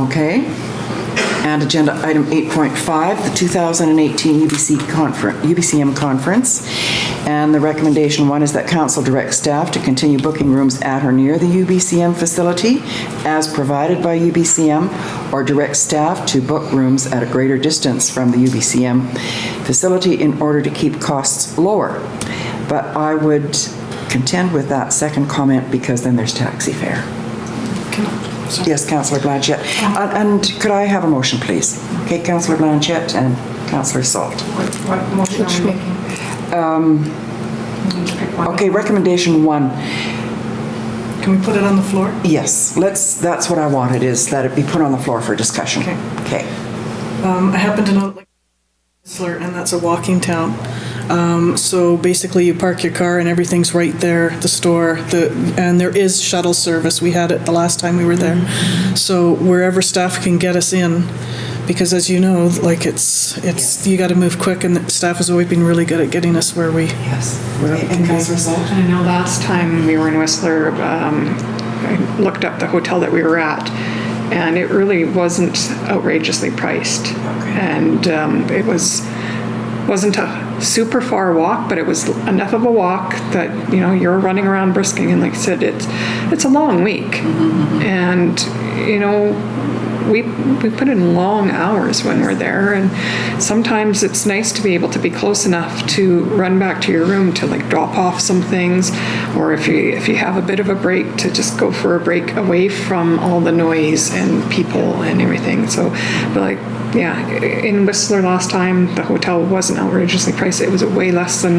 Okay. And agenda item 8.5, the 2018 UBCM conference. And the recommendation 1 is that council direct staff to continue booking rooms at or near the UBCM facility as provided by UBCM, or direct staff to book rooms at a greater distance from the UBCM facility in order to keep costs lower. But I would contend with that second comment because then there's taxi fare. Yes, Councillor Blanchette. And could I have a motion, please? Okay, Councillor Blanchette and Councillor Salt. What motion are we making? Okay, recommendation 1. Can we put it on the floor? Yes, that's what I wanted, is that it be put on the floor for discussion. Okay. Okay. I happen to know, Whistler, and that's a walking town. So basically you park your car and everything's right there, the store, and there is shuttle service. We had it the last time we were there. So wherever staff can get us in, because as you know, like you got to move quick, and the staff has always been really good at getting us where we. Yes. Where we And can Councillor Sept? I know last time we were in Whistler, I looked up the hotel that we were at, and it really wasn't outrageously priced. And it wasn't a super far walk, but it was enough of a walk that, you're running around brisking, and like I said, it's a long week. And, we put in long hours when we're there, and sometimes it's nice to be able to be close enough to run back to your room to like drop off some things, or if you have a bit of a break, to just go for a break away from all the noise and people and everything. So, but in Whistler last time, the hotel wasn't outrageously priced. It was way less than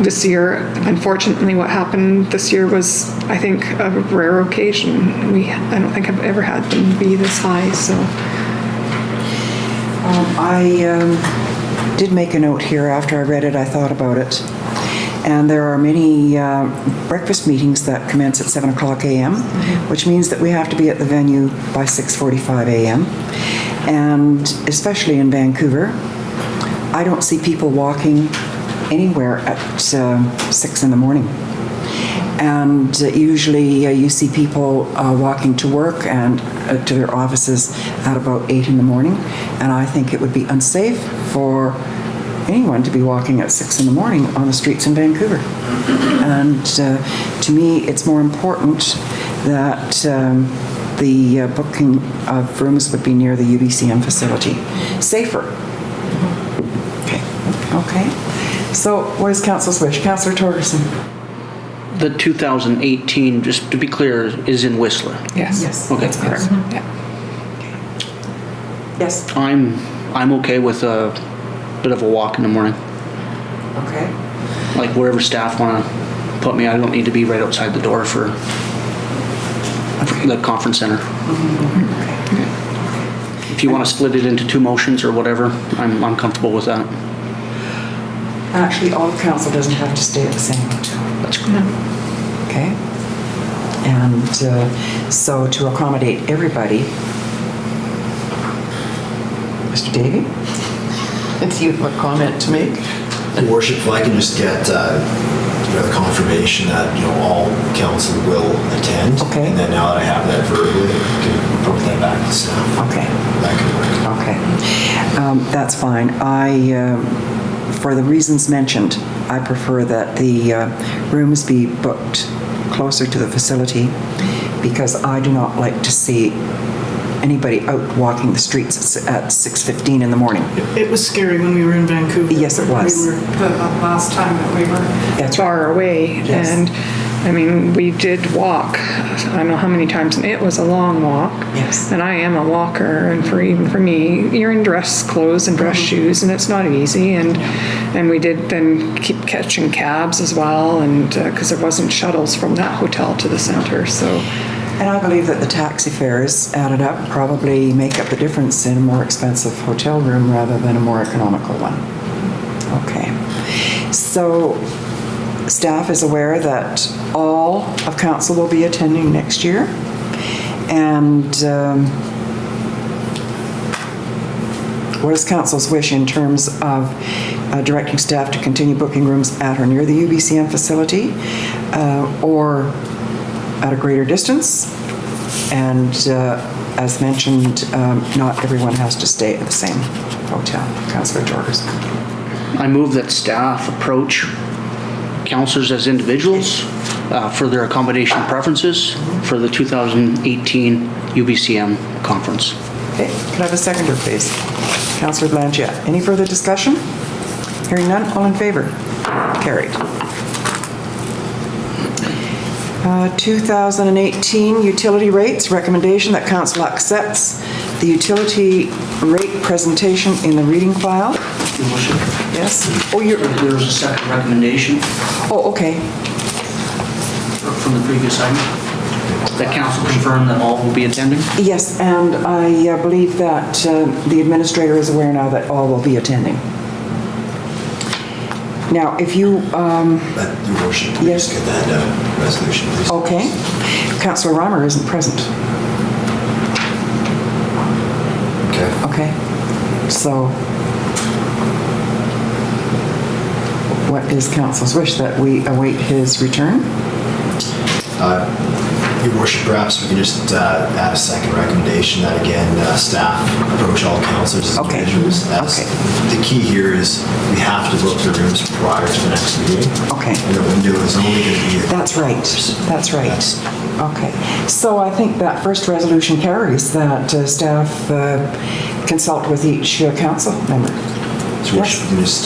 this year. Unfortunately, what happened this year was, I think, a rare occasion. I don't think I've ever had them be this high, so. I did make a note here. After I read it, I thought about it. And there are many breakfast meetings that commence at 7 o'clock a.m., which means that we have to be at the venue by 6:45 a.m. And especially in Vancouver, I don't see people walking anywhere at 6 in the morning. And usually you see people walking to work and to their offices at about 8 in the morning. And I think it would be unsafe for anyone to be walking at 6 in the morning on the streets in Vancouver. And to me, it's more important that the booking of rooms would be near the UBCM facility. Safer. Okay. So what is Council's wish? Councillor Torgerson. The 2018, just to be clear, is in Whistler. Yes. Okay, correct. Yes. I'm okay with a bit of a walk in the morning. Okay. Like wherever staff want to put me, I don't need to be right outside the door for the conference center. If you want to split it into two motions or whatever, I'm comfortable with that. Actually, all of council doesn't have to stay at the same hotel. That's good. Okay. And so to accommodate everybody, Mr. Davey, if you have a comment to make. Your Worship, if I can just get the confirmation that all council will attend. Okay. And then now that I have that verbally, I can put that back to staff. Okay. That could work. Okay. That's fine. For the reasons mentioned, I prefer that the rooms be booked closer to the facility, because I do not like to see anybody out walking the streets at 6:15 in the morning. It was scary when we were in Vancouver. Yes, it was. The last time that we were That's far away, Yes. and I mean, we did walk. I don't know how many times, and it was a long walk. Yes. And I am a walker, and even for me, you're in dress clothes and dress shoes, and it's not easy. And we did then keep catching cabs as well, and because there wasn't shuttles from that hotel to the center, so. And I believe that the taxi fares added up probably make up the difference in a more expensive hotel room rather than a more economical one. Okay. So staff is aware that all of council will be attending next year. And what is council's wish in terms of directing staff to continue booking rooms at or near the UBCM facility or at a greater distance? And as mentioned, not everyone has to stay at the same hotel. Councillor Torgerson. I move that staff approach councillors as individuals for their accommodation preferences for the 2018 UBCM conference. Okay, can I have a seconder, please? Councillor Blanchette. Any further discussion? Hearing none, all in favor? Carried. 2018 utility rates, recommendation that council accepts the utility rate presentation in the reading file. Your Worship, Yes? Oh, you're... there's a second recommendation Oh, okay. from the previous item. That council confirmed that all will be attending? Yes, and I believe that the administrator is aware now that all will be attending. Now, if you... Your worship, can we Yes. just get that resolution, please? Okay. Councillor Reimer isn't present. Okay. Okay. So, what is council's wish? That we await his return? Your worship, perhaps we can just add a second recommendation that, again, staff approach all councillors as Okay. individuals. The key here is we have to book the rooms prior to the next meeting. Okay. And the window is only going to be... That's right. That's right. Okay. So I think that first resolution carries, that staff consult with each council member. So worship, we can just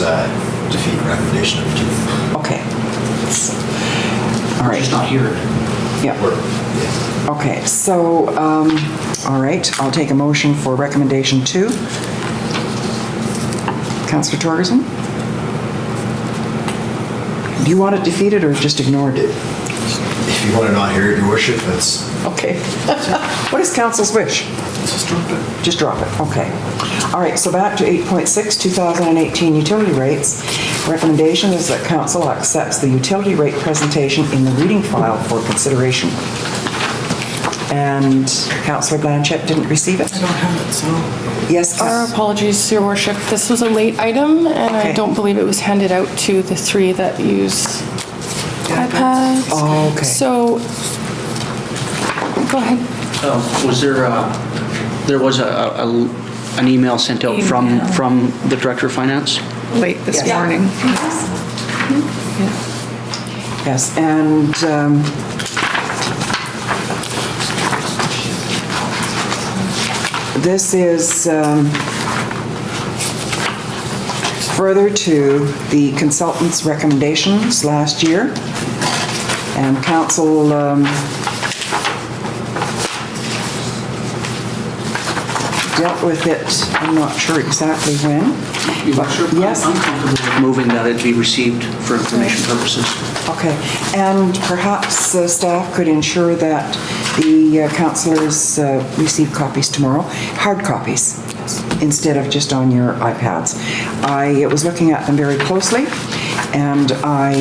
defeat recommendation number 2. Okay. All right. Just not here. Yeah. Okay, so, all right, I'll take a motion for recommendation 2. Councillor Torgerson? Do you want it defeated or just ignored? If you want to not hear it, your worship, that's... Okay. What is council's wish? Just drop it. Just drop it, okay. All right, so back to 8.6, 2018 utility rates. Recommendation is that council accepts the utility rate presentation in the reading file for consideration. And Councillor Blanchette didn't receive it? I don't have it, so... Yes, Our apologies, Your Worship. This was a late item, and Okay. I don't believe it was handed out to the 3 that use iPads. Oh, okay. So, go ahead. Was there was an email sent out from the Director of Finance? Late this morning. Yes, and this is further to the consultant's recommendations last year, and council dealt with it, I'm not sure exactly when. But yes. I'm comfortable with moving that it be received for information purposes. Okay, and perhaps staff could ensure that the councillors receive copies tomorrow, hard copies, instead of just on your iPads. I was looking at them very closely, and I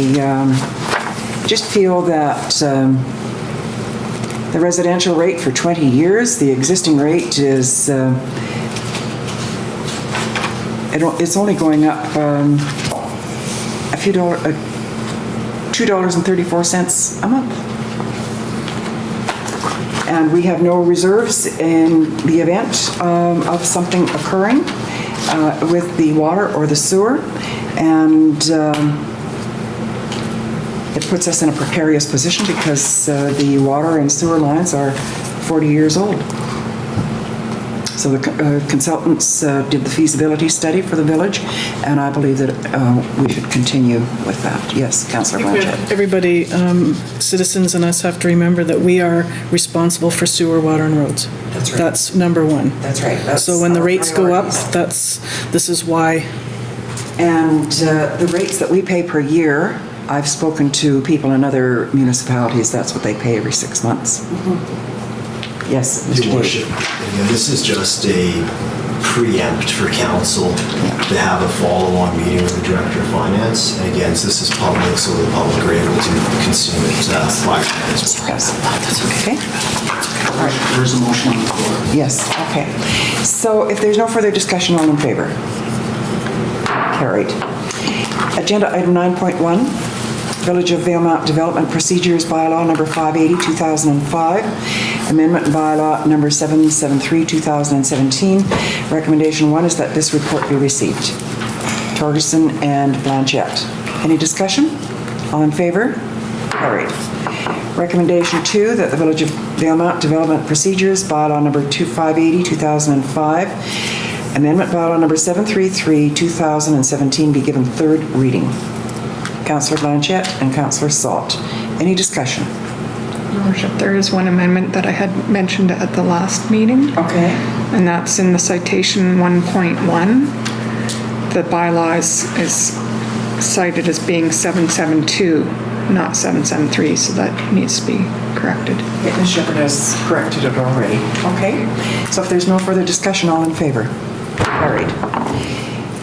just feel that the residential rate for 20 years, the existing rate is it's only going up a few dollars, $2.34 a month. And we have no reserves in the event of something occurring with the water or the sewer. And it puts us in a precarious position because the water and sewer lines are 40 years old. So the consultants did the feasibility study for the village, and I believe that we should continue with that. Yes, Councillor Blanchette. Everybody, citizens and us have to remember that we are responsible for sewer, water, and roads. That's right. That's number one. That's right. That's So when the our rates go up, priorities. this is why. And the rates that we pay per year, I've spoken to people in other municipalities, that's what they pay every 6 months. Yes, Mr. Your Davey. worship, again, this is just a preempt for council to have a follow-on meeting with the Director of Finance. And again, this is public, so the public are able to consume it prior to this. Yes, that's okay. All right. There is a motion on the floor. Yes, okay. So if there's no further discussion, all in favor? Carried. Agenda item 9.1, Village of Valemount Development Procedures Bylaw number 580, 2005, Amendment Bylaw number 773, 2017. Recommendation 1 is that this report be received. Torgerson and Blanchette. Any discussion? All in favor? Carried. Recommendation 2, that the Village of Valemount Development Procedures Bylaw number 580, 2005, Amendment Bylaw number 733, 2017 be given third reading. Councillor Blanchette and Councillor Salt. Any discussion? Your Worship, there is one amendment that I had mentioned at the last meeting. Okay. And that's in the citation 1.1. The bylaw is cited as being 772. not 773, so that needs to be corrected. Yeah, Ms. Shepherd has corrected it already. Okay, so if there's no further discussion, all in favor? Carried.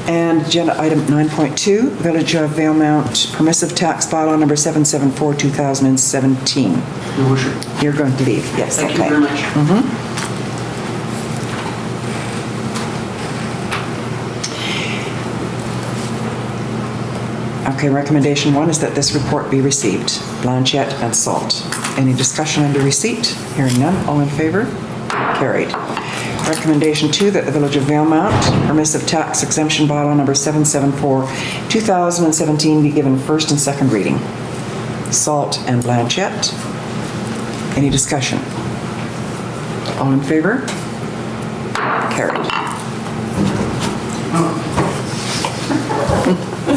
And agenda item 9.2, Village of Valemount permissive tax bylaw number 774, 2017. Your worship. You're going to leave, yes, Thank okay. you very much. Okay, recommendation 1 is that this report be received. Blanchette and Salt. Any discussion under receipt? Hearing none, all in favor? Carried. Recommendation 2, that the Village of Valemount permissive tax exemption bylaw number 774, 2017 be given first and second reading. Salt and Blanchette. Any discussion? All in favor? Carried.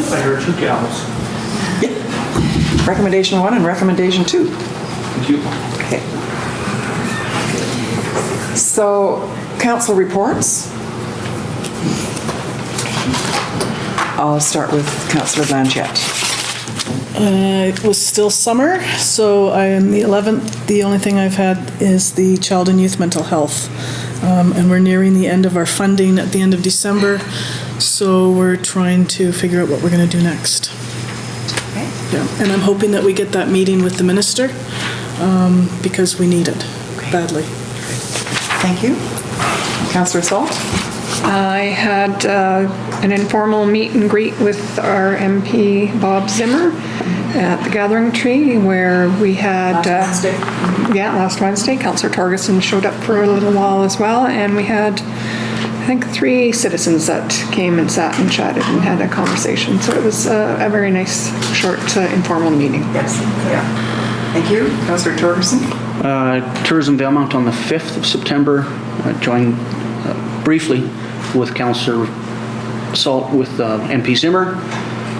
I heard 2 gals. Recommendation 1 and recommendation 2. Thank you. Okay. So, council reports. I'll start with Councillor Blanchette. It was still summer, so I am the 11th. The only thing I've had is the child and youth mental health. And we're nearing the end of our funding at the end of December, so we're trying to figure out what we're going to do next. Okay. Yeah, and I'm hoping that we get that meeting with the minister, because we need it badly. Thank you. Councillor Salt? I had an informal meet and greet with our MP, Bob Zimmer, at the Gathering Tree, where we had... Last Wednesday? Yeah, last Wednesday. Councillor Torgerson showed up for a little while as well, and we had, I think, 3 citizens that came and sat and chatted and had a conversation. So it was a very nice, short, informal meeting. Yes. Yeah. Thank you. Councillor Torgerson? Tourism Valemount on the 5th of September. Joined briefly with Councillor Salt with MP Zimmer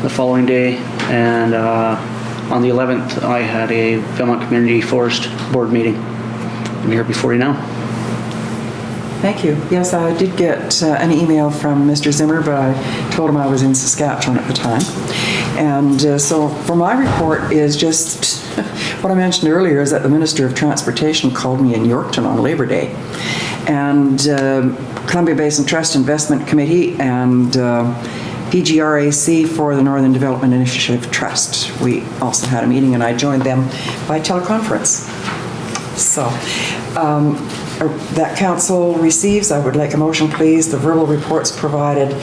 the following day, and on the 11th I had a Valemount Community Forest Board meeting. I'm here before you now. Thank you. Yes, I did get an email from Mr. Zimmer, but I told him I was in Saskatchewan at the time. And so for my report is just what I mentioned earlier, is that the Minister of Transportation called me in Yorkton on Labor Day. And Columbia Basin Trust Investment Committee and PGRAC for the Northern Development Initiative Trust. We also had a meeting, and I joined them by teleconference. So that council receives, I would like a motion, please, the verbal reports provided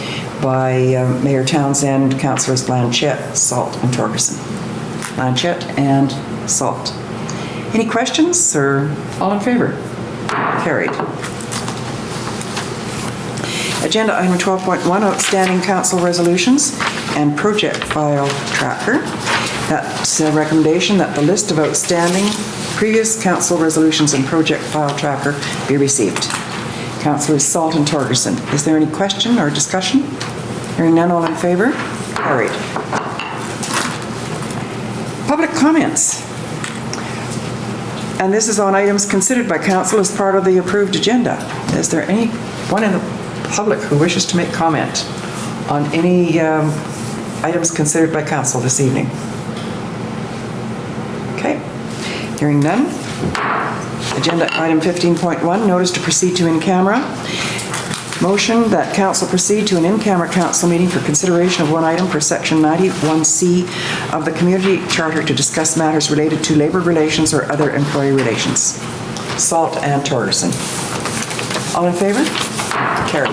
by Mayor Townsend, Councillors Blanchette, Salt, and Torgerson. Blanchette and Salt. Any questions, or all in favor? Carried. Agenda item 12.1, outstanding council resolutions and project file tracker. That's a recommendation that the list of outstanding previous council resolutions and project file tracker be received. Councillors Salt and Torgerson. Is there any question or discussion? Hearing none, all in favor? Carried. Public comments. And this is on items considered by council as part of the approved agenda. Is there anyone in the public who wishes to make comment on any items considered by council this evening? Okay. Hearing none. Agenda item 15.1, notice to proceed to in-camera. Motion that council proceed to an in-camera council meeting for consideration of one item per section 91C of the community charter to discuss matters related to labor relations or other employee relations. Salt and Torgerson. All in favor? Carried.